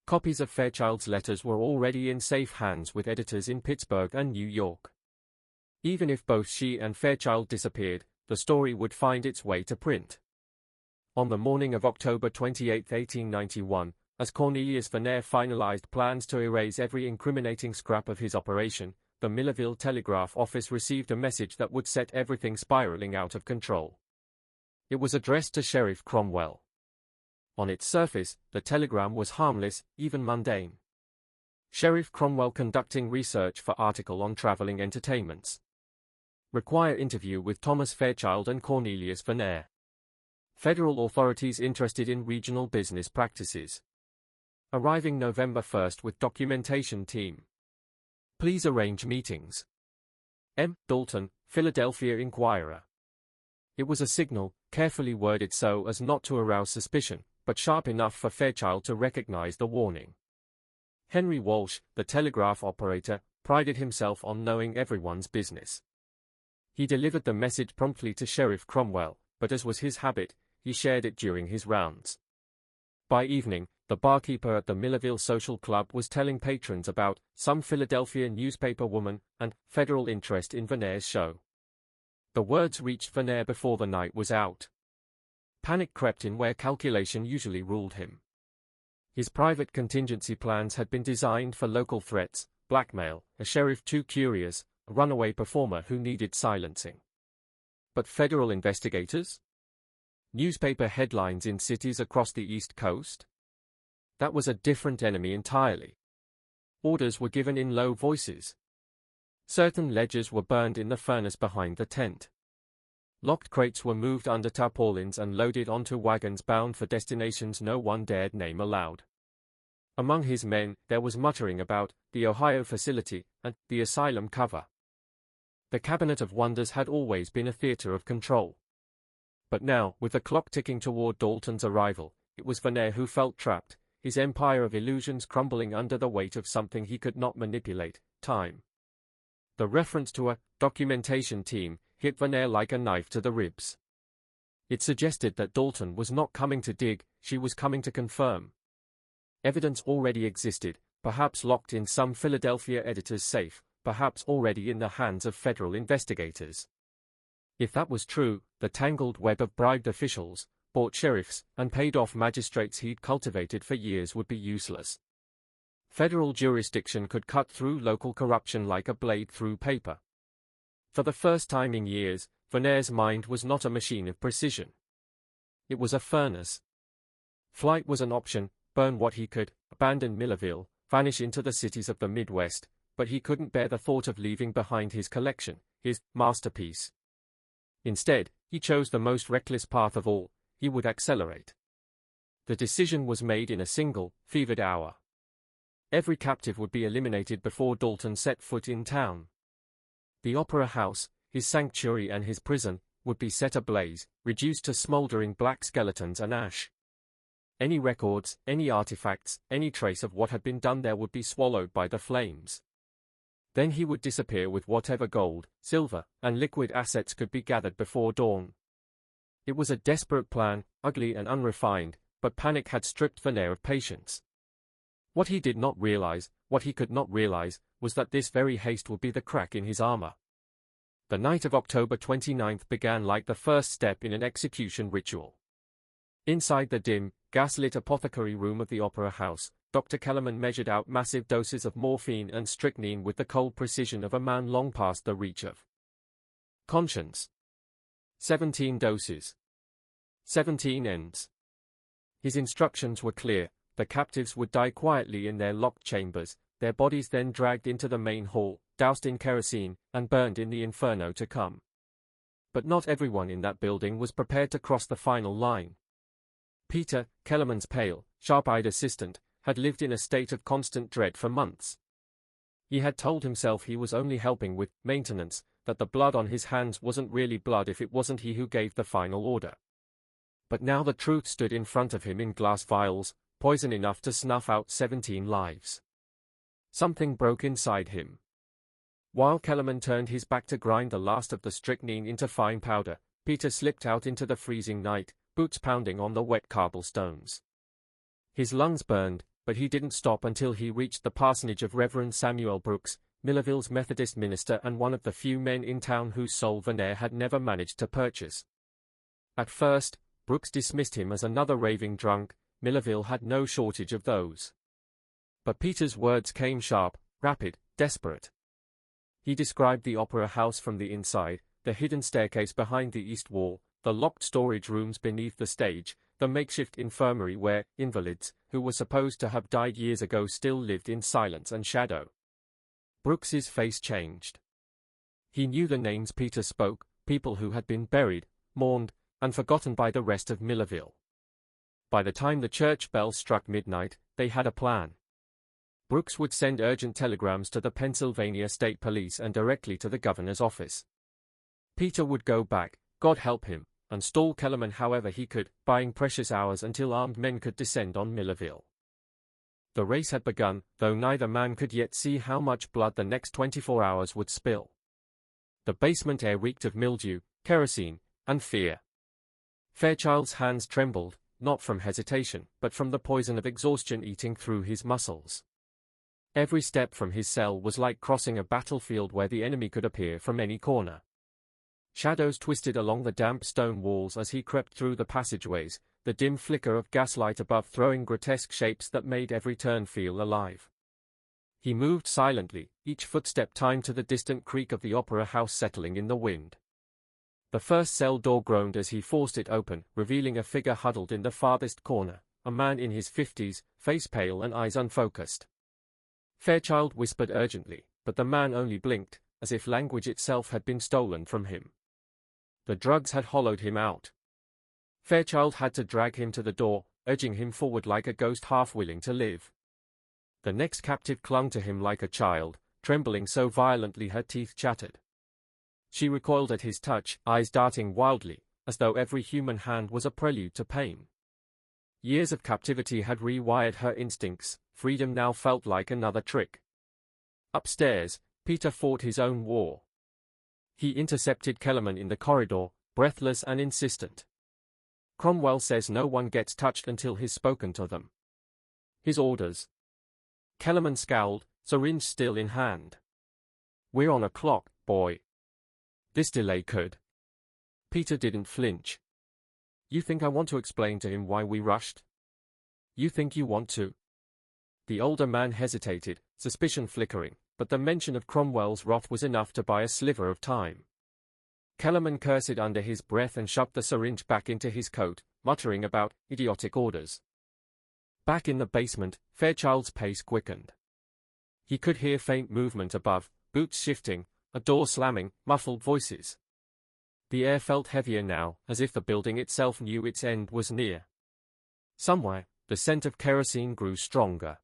S1: Copies of Fairchild's letters were already in safe hands with editors in Pittsburgh and New York. Even if both she and Fairchild disappeared, the story would find its way to print. On the morning of October 28, 1891, as Cornelius Vayner finalized plans to erase every incriminating scrap of his operation, the Millerville Telegraph Office received a message that would set everything spiraling out of control. It was addressed to Sheriff Cromwell. On its surface, the telegram was harmless, even mundane. Sheriff Cromwell conducting research for article on traveling entertainments. Require interview with Thomas Fairchild and Cornelius Vayner. Federal authorities interested in regional business practices. Arriving November 1st with documentation team. Please arrange meetings. M. Dalton, Philadelphia Inquirer. It was a signal, carefully worded so as not to arouse suspicion, but sharp enough for Fairchild to recognize the warning. Henry Walsh, the telegraph operator, prided himself on knowing everyone's business. He delivered the message promptly to Sheriff Cromwell, but as was his habit, he shared it during his rounds. By evening, the barkeeper at the Millerville Social Club was telling patrons about some Philadelphia newspaper woman and federal interest in Vayner's show. The words reached Vayner before the night was out. Panic crept in where calculation usually ruled him. His private contingency plans had been designed for local threats, blackmail, a sheriff too curious, a runaway performer who needed silencing. But federal investigators? Newspaper headlines in cities across the East Coast? That was a different enemy entirely. Orders were given in low voices. Certain ledgers were burned in the furnace behind the tent. Locked crates were moved under tarpaulins and loaded onto wagons bound for destinations no one dared name aloud. Among his men, there was muttering about the Ohio facility and the asylum cover. The Cabinet of Wonders had always been a theater of control. But now, with the clock ticking toward Dalton's arrival, it was Vayner who felt trapped, his empire of illusions crumbling under the weight of something he could not manipulate, time. The reference to a documentation team hit Vayner like a knife to the ribs. It suggested that Dalton was not coming to dig, she was coming to confirm. Evidence already existed, perhaps locked in some Philadelphia editor's safe, perhaps already in the hands of federal investigators. If that was true, the tangled web of bribed officials, bought sheriffs, and paid-off magistrates he'd cultivated for years would be useless. Federal jurisdiction could cut through local corruption like a blade through paper. For the first time in years, Veneer's mind was not a machine of precision. It was a furnace. Flight was an option, burn what he could, abandon Millerville, vanish into the cities of the Midwest, but he couldn't bear the thought of leaving behind his collection, his masterpiece. Instead, he chose the most reckless path of all: he would accelerate. The decision was made in a single, fevered hour. Every captive would be eliminated before Dalton set foot in town. The Opera House, his sanctuary and his prison, would be set ablaze, reduced to smoldering black skeletons and ash. Any records, any artifacts, any trace of what had been done there would be swallowed by the flames. Then he would disappear with whatever gold, silver, and liquid assets could be gathered before dawn. It was a desperate plan, ugly and unrefined, but panic had stripped Veneer of patience. What he did not realize, what he could not realize, was that this very haste would be the crack in his armor. The night of October 29th began like the first step in an execution ritual. Inside the dim, gas-lit apothecary room of the Opera House, Dr. Kellerman measured out massive doses of morphine and strychnine with the cold precision of a man long past the reach of conscience. 17 doses. 17 ends. His instructions were clear: the captives would die quietly in their locked chambers, their bodies then dragged into the main hall, doused in kerosene, and burned in the inferno to come. But not everyone in that building was prepared to cross the final line. Peter, Kellerman's pale, sharp-eyed assistant, had lived in a state of constant dread for months. He had told himself he was only helping with maintenance, that the blood on his hands wasn't really blood if it wasn't he who gave the final order. But now the truth stood in front of him in glass vials, poison enough to snuff out 17 lives. Something broke inside him. While Kellerman turned his back to grind the last of the strychnine into fine powder, Peter slipped out into the freezing night, boots pounding on the wet cobblestones. His lungs burned, but he didn't stop until he reached the parsonage of Reverend Samuel Brooks, Millerville's Methodist minister and one of the few men in town whose soul Veneer had never managed to purchase. At first, Brooks dismissed him as another raving drunk. Millerville had no shortage of those. But Peter's words came sharp, rapid, desperate. He described the Opera House from the inside, the hidden staircase behind the east wall, the locked storage rooms beneath the stage, the makeshift infirmary where invalids, who were supposed to have died years ago, still lived in silence and shadow. Brooks's face changed. He knew the names Peter spoke, people who had been buried, mourned, and forgotten by the rest of Millerville. By the time the church bell struck midnight, they had a plan. Brooks would send urgent telegrams to the Pennsylvania State Police and directly to the governor's office. Peter would go back, God help him, and stall Kellerman however he could, buying precious hours until armed men could descend on Millerville. The race had begun, though neither man could yet see how much blood the next 24 hours would spill. The basement air reeked of mildew, kerosene, and fear. Fairchild's hands trembled, not from hesitation, but from the poison of exhaustion eating through his muscles. Every step from his cell was like crossing a battlefield where the enemy could appear from any corner. Shadows twisted along the damp stone walls as he crept through the passageways, the dim flicker of gaslight above throwing grotesque shapes that made every turn feel alive. He moved silently, each footstep timed to the distant creak of the Opera House settling in the wind. The first cell door groaned as he forced it open, revealing a figure huddled in the farthest corner, a man in his 50s, face pale and eyes unfocused. Fairchild whispered urgently, but the man only blinked, as if language itself had been stolen from him. The drugs had hollowed him out. Fairchild had to drag him to the door, urging him forward like a ghost half willing to live. The next captive clung to him like a child, trembling so violently her teeth chattered. She recoiled at his touch, eyes darting wildly, as though every human hand was a prelude to pain. Years of captivity had rewired her instincts, freedom now felt like another trick. Upstairs, Peter fought his own war. He intercepted Kellerman in the corridor, breathless and insistent. Cromwell says no one gets touched until he's spoken to them. His orders. Kellerman scowled, syringe still in hand. "We're on a clock, boy. This delay could." Peter didn't flinch. "You think I want to explain to him why we rushed? You think you want to?" The older man hesitated, suspicion flickering, but the mention of Cromwell's wrath was enough to buy a sliver of time. Kellerman cursed under his breath and shoved the syringe back into his coat, muttering about idiotic orders. Back in the basement, Fairchild's pace quickened. He could hear faint movement above, boots shifting, a door slamming, muffled voices. The air felt heavier now, as if the building itself knew its end was near. Somewhere, the scent of kerosene grew stronger.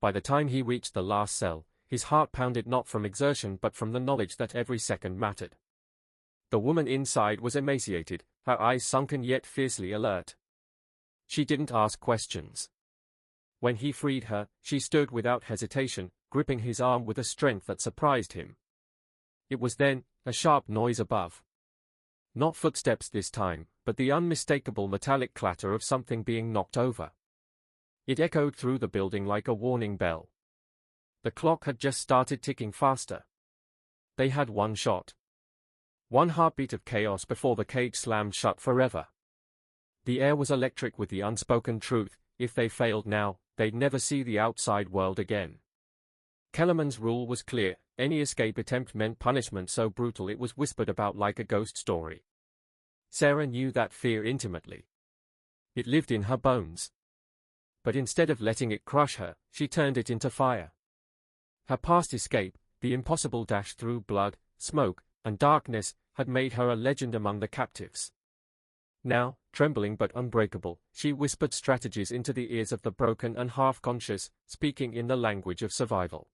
S1: By the time he reached the last cell, his heart pounded not from exertion but from the knowledge that every second mattered. The woman inside was emaciated, her eyes sunken yet fiercely alert. She didn't ask questions. When he freed her, she stood without hesitation, gripping his arm with a strength that surprised him. It was then, a sharp noise above. Not footsteps this time, but the unmistakable metallic clatter of something being knocked over. It echoed through the building like a warning bell. The clock had just started ticking faster. They had one shot. One heartbeat of chaos before the cage slammed shut forever. The air was electric with the unspoken truth: if they failed now, they'd never see the outside world again. Kellerman's rule was clear: any escape attempt meant punishment so brutal it was whispered about like a ghost story. Sarah knew that fear intimately. It lived in her bones. But instead of letting it crush her, she turned it into fire. Her past escape, the impossible dash through blood, smoke, and darkness, had made her a legend among the captives. Now, trembling but unbreakable, she whispered strategies into the ears of the broken and half-conscious, speaking in the language of survival.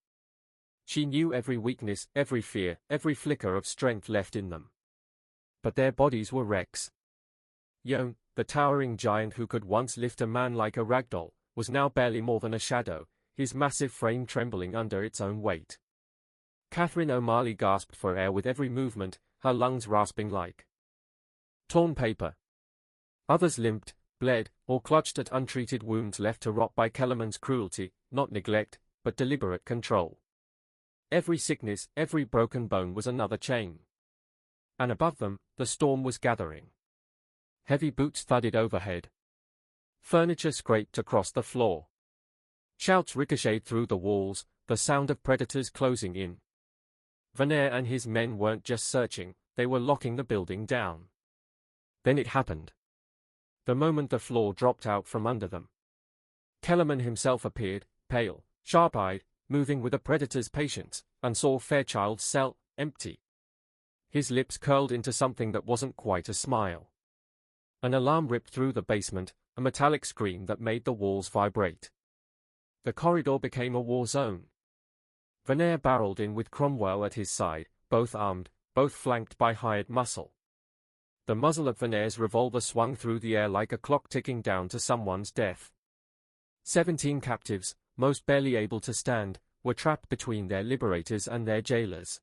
S1: She knew every weakness, every fear, every flicker of strength left in them. But their bodies were wrecks. Yon, the towering giant who could once lift a man like a ragdoll, was now barely more than a shadow, his massive frame trembling under its own weight. Catherine O'Malley gasped for air with every movement, her lungs rasping like torn paper. Others limped, bled, or clutched at untreated wounds left to rot by Kellerman's cruelty, not neglect, but deliberate control. Every sickness, every broken bone was another chain. And above them, the storm was gathering. Heavy boots thudded overhead. Furniture scraped across the floor. Shouts ricocheted through the walls, the sound of predators closing in. Verner and his men weren't just searching, they were locking the building down. Then it happened. The moment the floor dropped out from under them. Kellerman himself appeared, pale, sharp-eyed, moving with a predator's patience, and saw Fairchild's cell, empty. His lips curled into something that wasn't quite a smile. An alarm ripped through the basement, a metallic scream that made the walls vibrate. The corridor became a war zone. Verner barreled in with Cromwell at his side, both armed, both flanked by hired muscle. The muzzle of Verner's revolver swung through the air like a clock ticking down to someone's death. 17 captives, most barely able to stand, were trapped between their liberators and their jailers.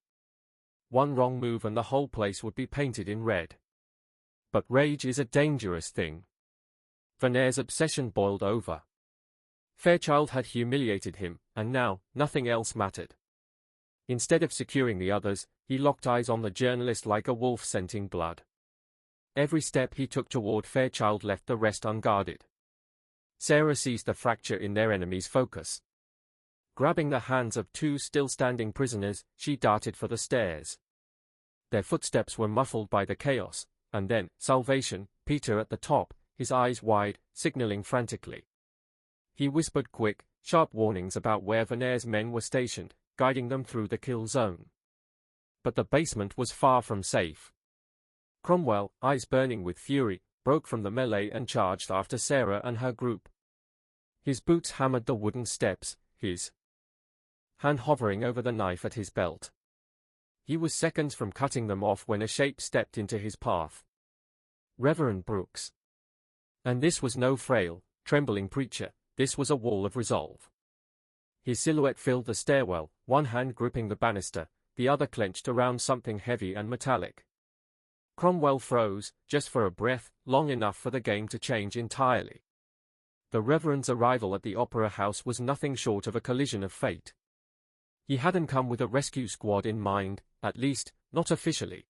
S1: One wrong move and the whole place would be painted in red. But rage is a dangerous thing. Verner's obsession boiled over. Fairchild had humiliated him, and now, nothing else mattered. Instead of securing the others, he locked eyes on the journalist like a wolf scenting blood. Every step he took toward Fairchild left the rest unguarded. Sarah seized the fracture in their enemy's focus. Grabbing the hands of two still-standing prisoners, she darted for the stairs. Their footsteps were muffled by the chaos, and then, salvation, Peter at the top, his eyes wide, signaling frantically. He whispered quick, sharp warnings about where Verner's men were stationed, guiding them through the kill zone. But the basement was far from safe. Cromwell, eyes burning with fury, broke from the melee and charged after Sarah and her group. His boots hammered the wooden steps, his hand hovering over the knife at his belt. He was seconds from cutting them off when a shape stepped into his path. Reverend Brooks. And this was no frail, trembling preacher. This was a wall of resolve. His silhouette filled the stairwell, one hand gripping the banister, the other clenched around something heavy and metallic. Cromwell froze, just for a breath, long enough for the game to change entirely. The Reverend's arrival at the Opera House was nothing short of a collision of fate. He hadn't come with a rescue squad in mind, at least, not officially.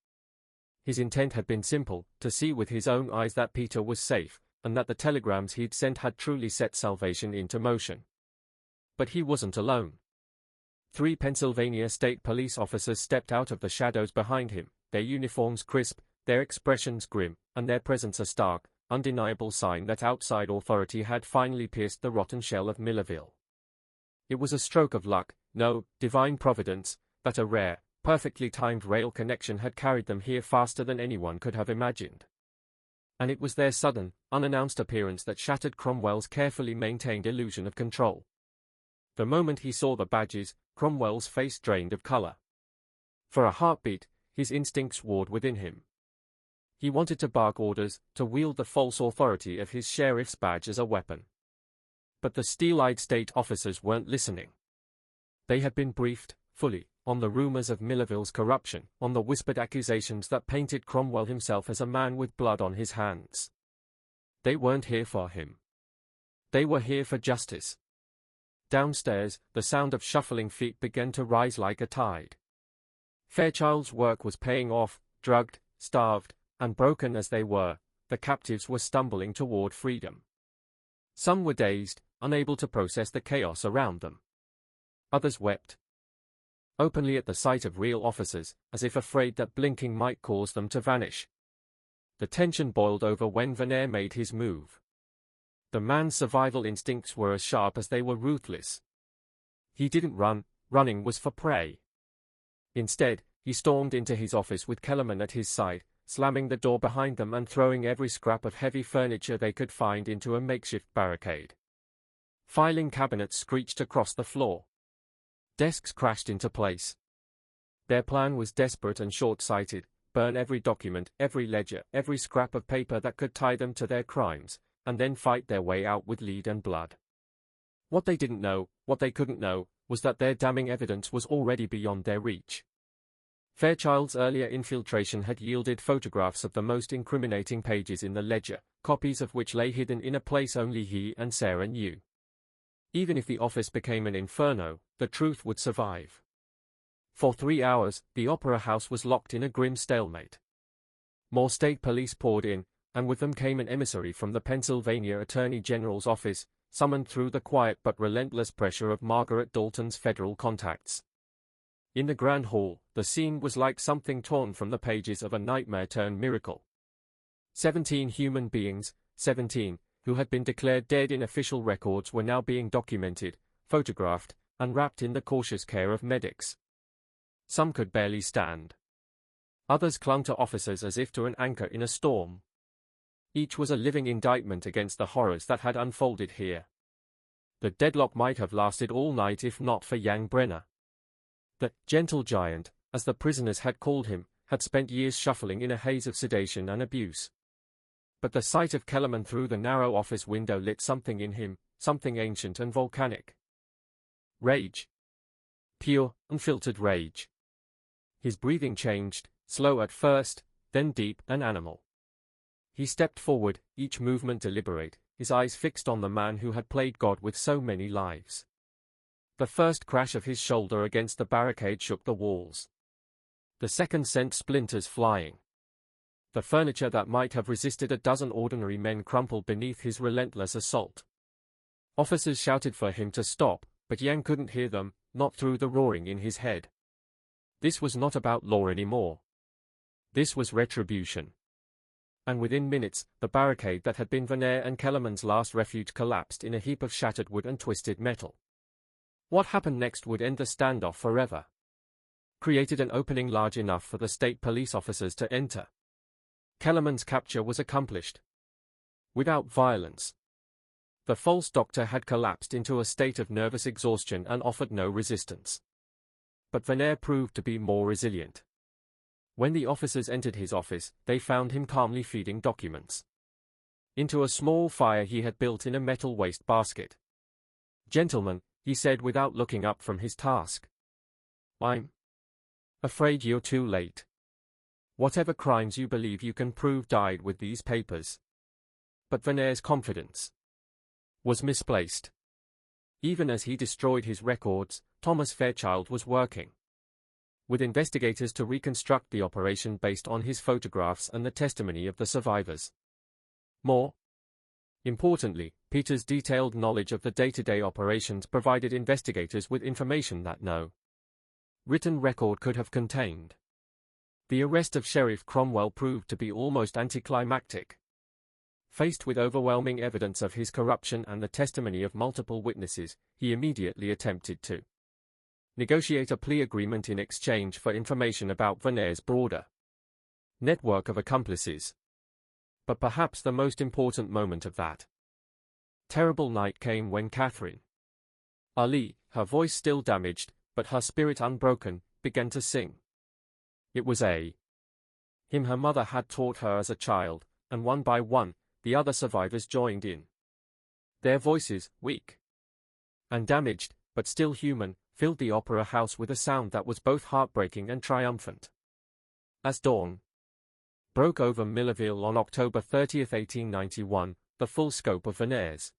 S1: His intent had been simple, to see with his own eyes that Peter was safe, and that the telegrams he'd sent had truly set salvation into motion. But he wasn't alone. 3 Pennsylvania State Police officers stepped out of the shadows behind him, their uniforms crisp, their expressions grim, and their presence a stark, undeniable sign that outside authority had finally pierced the rotten shell of Millerville. It was a stroke of luck, no, divine providence, that a rare, perfectly timed rail connection had carried them here faster than anyone could have imagined. And it was their sudden, unannounced appearance that shattered Cromwell's carefully maintained illusion of control. The moment he saw the badges, Cromwell's face drained of color. For a heartbeat, his instincts warred within him. He wanted to bark orders, to wield the false authority of his sheriff's badge as a weapon. But the steel-eyed state officers weren't listening. They had been briefed, fully, on the rumors of Millerville's corruption, on the whispered accusations that painted Cromwell himself as a man with blood on his hands. They weren't here for him. They were here for justice. Downstairs, the sound of shuffling feet began to rise like a tide. Fairchild's work was paying off. Drugged, starved, and broken as they were, the captives were stumbling toward freedom. Some were dazed, unable to process the chaos around them. Others wept openly at the sight of real officers, as if afraid that blinking might cause them to vanish. The tension boiled over when Verner made his move. The man's survival instincts were as sharp as they were ruthless. He didn't run, running was for prey. Instead, he stormed into his office with Kellerman at his side, slamming the door behind them and throwing every scrap of heavy furniture they could find into a makeshift barricade. Filing cabinets screeched across the floor. Desks crashed into place. Their plan was desperate and short-sighted: burn every document, every ledger, every scrap of paper that could tie them to their crimes, and then fight their way out with lead and blood. What they didn't know, what they couldn't know, was that their damning evidence was already beyond their reach. Fairchild's earlier infiltration had yielded photographs of the most incriminating pages in the ledger, copies of which lay hidden in a place only he and Sarah knew. Even if the office became an inferno, the truth would survive. For 3 hours, the Opera House was locked in a grim stalemate. More state police poured in, and with them came an emissary from the Pennsylvania Attorney General's office, summoned through the quiet but relentless pressure of Margaret Dalton's federal contacts. In the Grand Hall, the scene was like something torn from the pages of a nightmare-turned-miracle. 17 human beings, 17, who had been declared dead in official records, were now being documented, photographed, and wrapped in the cautious care of medics. Some could barely stand. Others clung to officers as if to an anchor in a storm. Each was a living indictment against the horrors that had unfolded here. The deadlock might have lasted all night if not for young Brenner. The gentle giant, as the prisoners had called him, had spent years shuffling in a haze of sedation and abuse. But the sight of Kellerman through the narrow office window lit something in him, something ancient and volcanic. Rage. Pure, unfiltered rage. His breathing changed, slow at first, then deep and animal. He stepped forward, each movement deliberate, his eyes fixed on the man who had played God with so many lives. The first crash of his shoulder against the barricade shook the walls. The second sent splinters flying. The furniture that might have resisted a dozen ordinary men crumpled beneath his relentless assault. Officers shouted for him to stop, but Yang couldn't hear them, not through the roaring in his head. This was not about law anymore. This was retribution. And within minutes, the barricade that had been Verner and Kellerman's last refuge collapsed in a heap of shattered wood and twisted metal. What happened next would end the standoff forever. Created an opening large enough for the state police officers to enter. Kellerman's capture was accomplished. Without violence. The false doctor had collapsed into a state of nervous exhaustion and offered no resistance. But Verner proved to be more resilient. When the officers entered his office, they found him calmly feeding documents into a small fire he had built in a metal waste basket. "Gentlemen," he said without looking up from his task, "I'm afraid you're too late. Whatever crimes you believe you can prove died with these papers." But Verner's confidence was misplaced. Even as he destroyed his records, Thomas Fairchild was working with investigators to reconstruct the operation based on his photographs and the testimony of the survivors. More importantly, Peter's detailed knowledge of the day-to-day operations provided investigators with information that no written record could have contained. The arrest of Sheriff Cromwell proved to be almost anticlimactic. Faced with overwhelming evidence of his corruption and the testimony of multiple witnesses, he immediately attempted to negotiate a plea agreement in exchange for information about Veneer's broader network of accomplices. But perhaps the most important moment of that terrible night came when Catherine Ali, her voice still damaged, but her spirit unbroken, began to sing. It was a hymn her mother had taught her as a child, and one by one, the other survivors joined in. Their voices, weak and damaged, but still human, filled the opera house with a sound that was both heartbreaking and triumphant. As dawn broke over Millerville on October 30, 1891, the full scope of Veneer's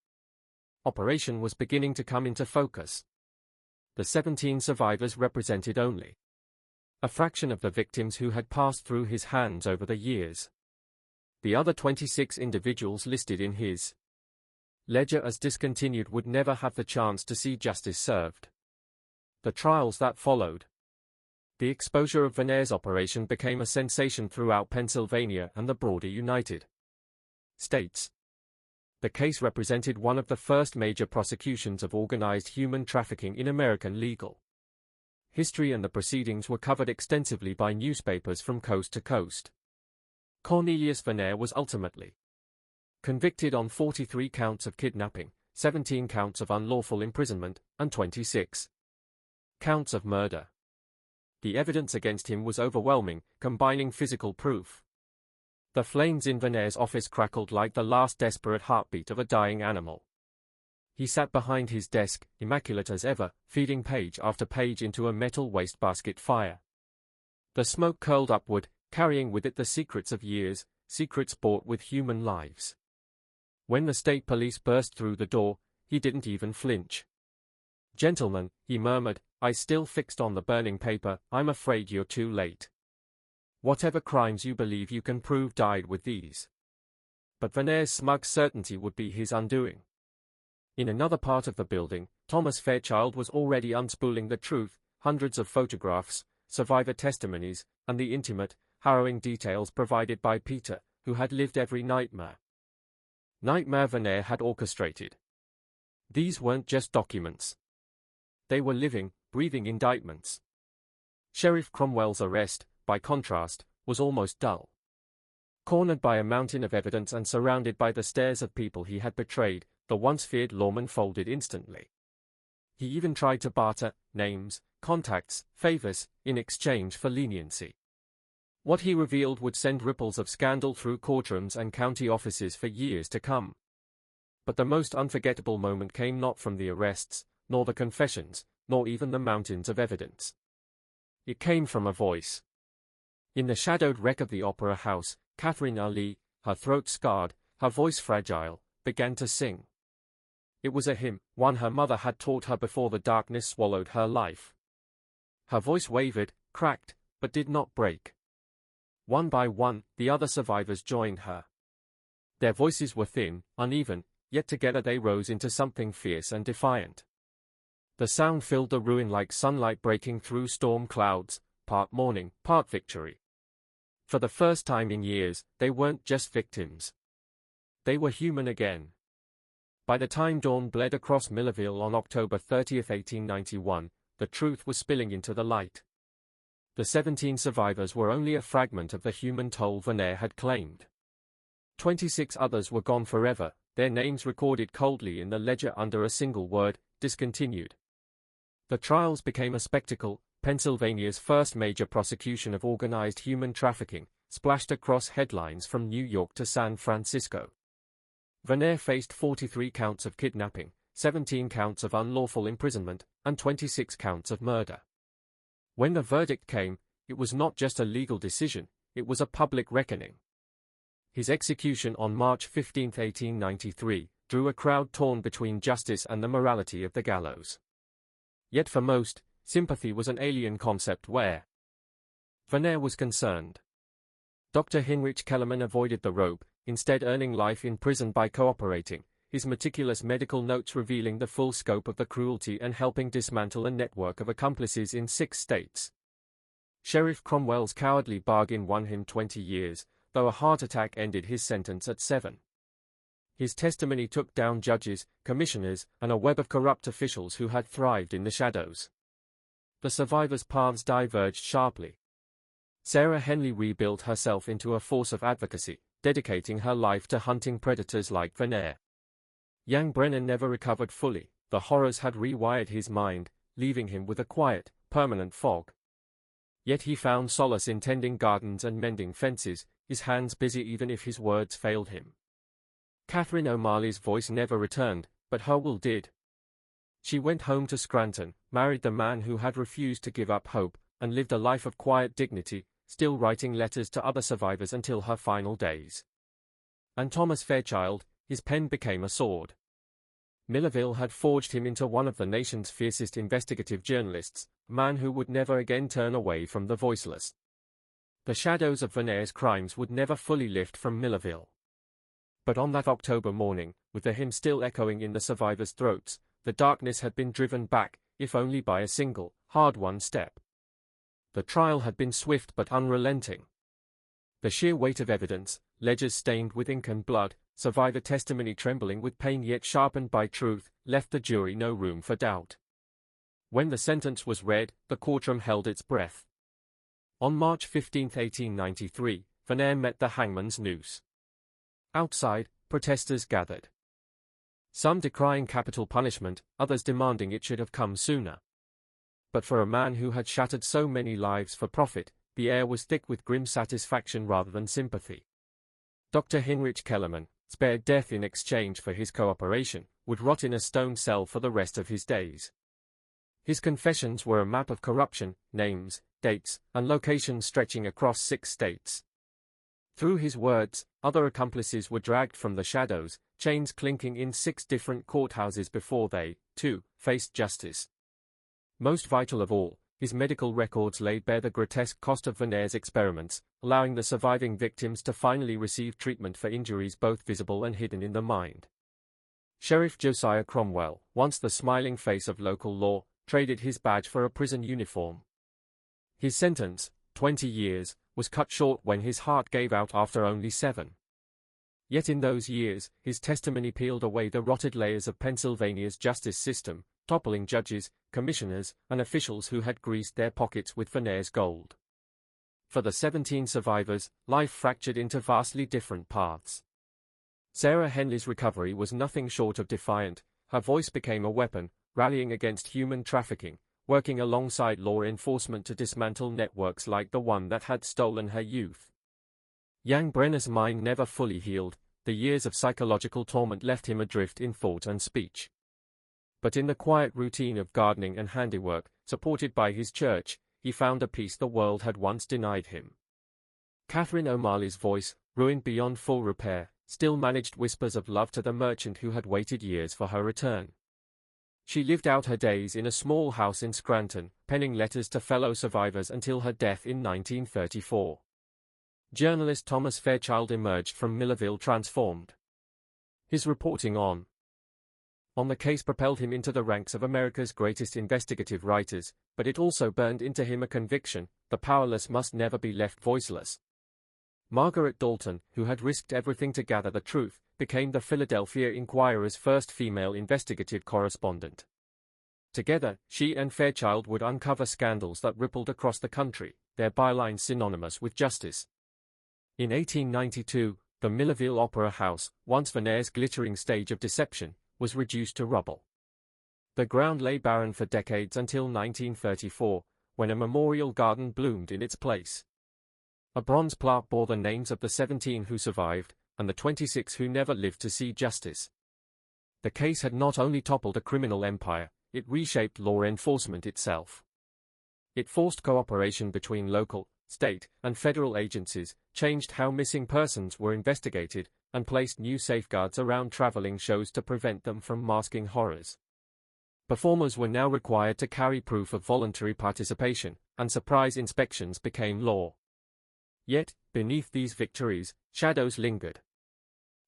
S1: operation was beginning to come into focus. The 17 survivors represented only a fraction of the victims who had passed through his hands over the years. The other 26 individuals listed in his ledger as discontinued would never have the chance to see justice served. The trials that followed. The exposure of Veneer's operation became a sensation throughout Pennsylvania and the broader United States. The case represented one of the first major prosecutions of organized human trafficking in American legal history, and the proceedings were covered extensively by newspapers from coast to coast. Cornelius Veneer was ultimately convicted on 43 counts of kidnapping, 17 counts of unlawful imprisonment, and 26 counts of murder. The evidence against him was overwhelming, combining physical proof. The flames in Veneer's office crackled like the last desperate heartbeat of a dying animal. He sat behind his desk, immaculate as ever, feeding page after page into a metal wastebasket fire. The smoke curled upward, carrying with it the secrets of years, secrets bought with human lives. When the state police burst through the door, he didn't even flinch. "Gentlemen," he murmured, "I still fixed on the burning paper, I'm afraid you're too late. Whatever crimes you believe you can prove died with these." But Veneer's smug certainty would be his undoing. In another part of the building, Thomas Fairchild was already unspooling the truth, hundreds of photographs, survivor testimonies, and the intimate, harrowing details provided by Peter, who had lived every nightmare Veneer had orchestrated. These weren't just documents. They were living, breathing indictments. Sheriff Cromwell's arrest, by contrast, was almost dull. Cornered by a mountain of evidence and surrounded by the stares of people he had betrayed, the once feared lawman folded instantly. He even tried to barter names, contacts, favors, in exchange for leniency. What he revealed would send ripples of scandal through courtrooms and county offices for years to come. But the most unforgettable moment came not from the arrests, nor the confessions, nor even the mountains of evidence. It came from a voice. In the shadowed wreck of the opera house, Catherine Ali, her throat scarred, her voice fragile, began to sing. It was a hymn, one her mother had taught her before the darkness swallowed her life. Her voice wavered, cracked, but did not break. One by one, the other survivors joined her. Their voices were thin, uneven, yet together they rose into something fierce and defiant. The sound filled the ruin like sunlight breaking through storm clouds, part mourning, part victory. For the first time in years, they weren't just victims. They were human again. By the time dawn bled across Millerville on October 30, 1891, the truth was spilling into the light. The 17 survivors were only a fragment of the human toll Veneer had claimed. 26 others were gone forever, their names recorded coldly in the ledger under a single word, discontinued. The trials became a spectacle, Pennsylvania's first major prosecution of organized human trafficking, splashed across headlines from New York to San Francisco. Veneer faced 43 counts of kidnapping, 17 counts of unlawful imprisonment, and 26 counts of murder. When the verdict came, it was not just a legal decision, it was a public reckoning. His execution on March 15, 1893, drew a crowd torn between justice and the morality of the gallows. Yet for most, sympathy was an alien concept where Verner was concerned. Dr. Heinrich Kellerman avoided the rope, instead earning life in prison by cooperating, his meticulous medical notes revealing the full scope of the cruelty and helping dismantle a network of accomplices in 6 states. Sheriff Cromwell's cowardly bargain won him 20 years, though a heart attack ended his sentence at 7. His testimony took down judges, commissioners, and a web of corrupt officials who had thrived in the shadows. The survivors' paths diverged sharply. Sarah Henley rebuilt herself into a force of advocacy, dedicating her life to hunting predators like Verner. Young Brennan never recovered fully. The horrors had rewired his mind, leaving him with a quiet, permanent fog. Yet he found solace in tending gardens and mending fences, his hands busy even if his words failed him. Catherine O'Malley's voice never returned, but her will did. She went home to Scranton, married the man who had refused to give up hope, and lived a life of quiet dignity, still writing letters to other survivors until her final days. And Thomas Fairchild, his pen became a sword. Millerville had forged him into one of the nation's fiercest investigative journalists, a man who would never again turn away from the voiceless. The shadows of Verner's crimes would never fully lift from Millerville. But on that October morning, with the hymn still echoing in the survivors' throats, the darkness had been driven back, if only by a single, hard-won step. The trial had been swift but unrelenting. The sheer weight of evidence, ledgers stained with ink and blood, survivor testimony trembling with pain yet sharpened by truth, left the jury no room for doubt. When the sentence was read, the courtroom held its breath. On March 15, 1893, Verner met the hangman's noose. Outside, protesters gathered. Some decrying capital punishment, others demanding it should have come sooner. But for a man who had shattered so many lives for profit, the air was thick with grim satisfaction rather than sympathy. Dr. Heinrich Kellerman, spared death in exchange for his cooperation, would rot in a stone cell for the rest of his days. His confessions were a map of corruption, names, dates, and locations stretching across 6 states. Through his words, other accomplices were dragged from the shadows, chains clinking in 6 different courthouses before they, too, faced justice. Most vital of all, his medical records laid bare the grotesque cost of Verner's experiments, allowing the surviving victims to finally receive treatment for injuries both visible and hidden in the mind. Sheriff Josiah Cromwell, once the smiling face of local law, traded his badge for a prison uniform. His sentence, 20 years, was cut short when his heart gave out after only 7. Yet in those years, his testimony peeled away the rotted layers of Pennsylvania's justice system, toppling judges, commissioners, and officials who had greased their pockets with Verner's gold. For the 17 survivors, life fractured into vastly different paths. Sarah Henley's recovery was nothing short of defiant. Her voice became a weapon, rallying against human trafficking, working alongside law enforcement to dismantle networks like the one that had stolen her youth. Young Brenner's mind never fully healed. The years of psychological torment left him adrift in thought and speech. But in the quiet routine of gardening and handiwork, supported by his church, he found a peace the world had once denied him. Catherine O'Malley's voice, ruined beyond full repair, still managed whispers of love to the merchant who had waited years for her return. She lived out her days in a small house in Scranton, penning letters to fellow survivors until her death in 1934. Journalist Thomas Fairchild emerged from Millerville transformed. His reporting on the case propelled him into the ranks of America's greatest investigative writers, but it also burned into him a conviction: the powerless must never be left voiceless. Margaret Dalton, who had risked everything to gather the truth, became the Philadelphia Inquirer's first female investigative correspondent. Together, she and Fairchild would uncover scandals that rippled across the country, their bylines synonymous with justice. In 1892, the Millerville Opera House, once Verner's glittering stage of deception, was reduced to rubble. The ground lay barren for decades until 1934, when a memorial garden bloomed in its place. A bronze plaque bore the names of the 17 who survived, and the 26 who never lived to see justice. The case had not only toppled a criminal empire, it reshaped law enforcement itself. It forced cooperation between local, state, and federal agencies, changed how missing persons were investigated, and placed new safeguards around traveling shows to prevent them from masking horrors. Performers were now required to carry proof of voluntary participation, and surprise inspections became law. Yet, beneath these victories, shadows lingered.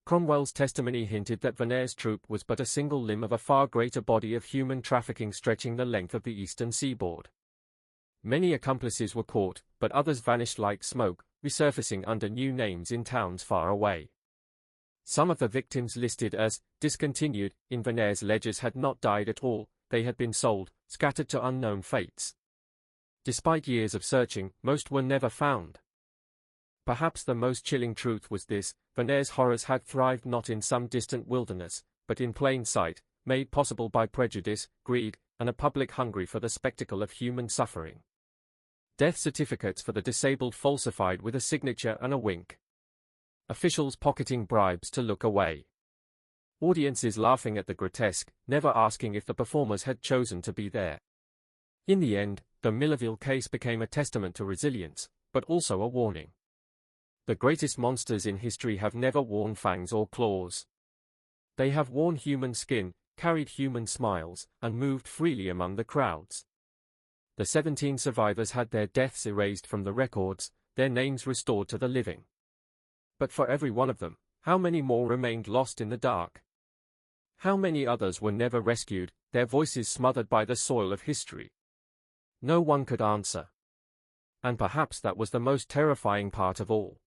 S1: Cromwell's testimony hinted that Venere's troupe was but a single limb of a far greater body of human trafficking stretching the length of the eastern seaboard. Many accomplices were caught, but others vanished like smoke, resurfacing under new names in towns far away. Some of the victims listed as discontinued in Venere's ledgers had not died at all, they had been sold, scattered to unknown fates. Despite years of searching, most were never found. Perhaps the most chilling truth was this: Venere's horrors had thrived not in some distant wilderness, but in plain sight, made possible by prejudice, greed, and a public hungry for the spectacle of human suffering. Death certificates for the disabled falsified with a signature and a wink. Officials pocketing bribes to look away. Audiences laughing at the grotesque, never asking if the performers had chosen to be there. In the end, the Millerville case became a testament to resilience, but also a warning. The greatest monsters in history have never worn fangs or claws. They have worn human skin, carried human smiles, and moved freely among the crowds. The 17 survivors had their deaths erased from the records, their names restored to the living. But for every one of them, how many more remained lost in the dark? How many others were never rescued, their voices smothered by the soil of history? No one could answer. And perhaps that was the most terrifying part of all.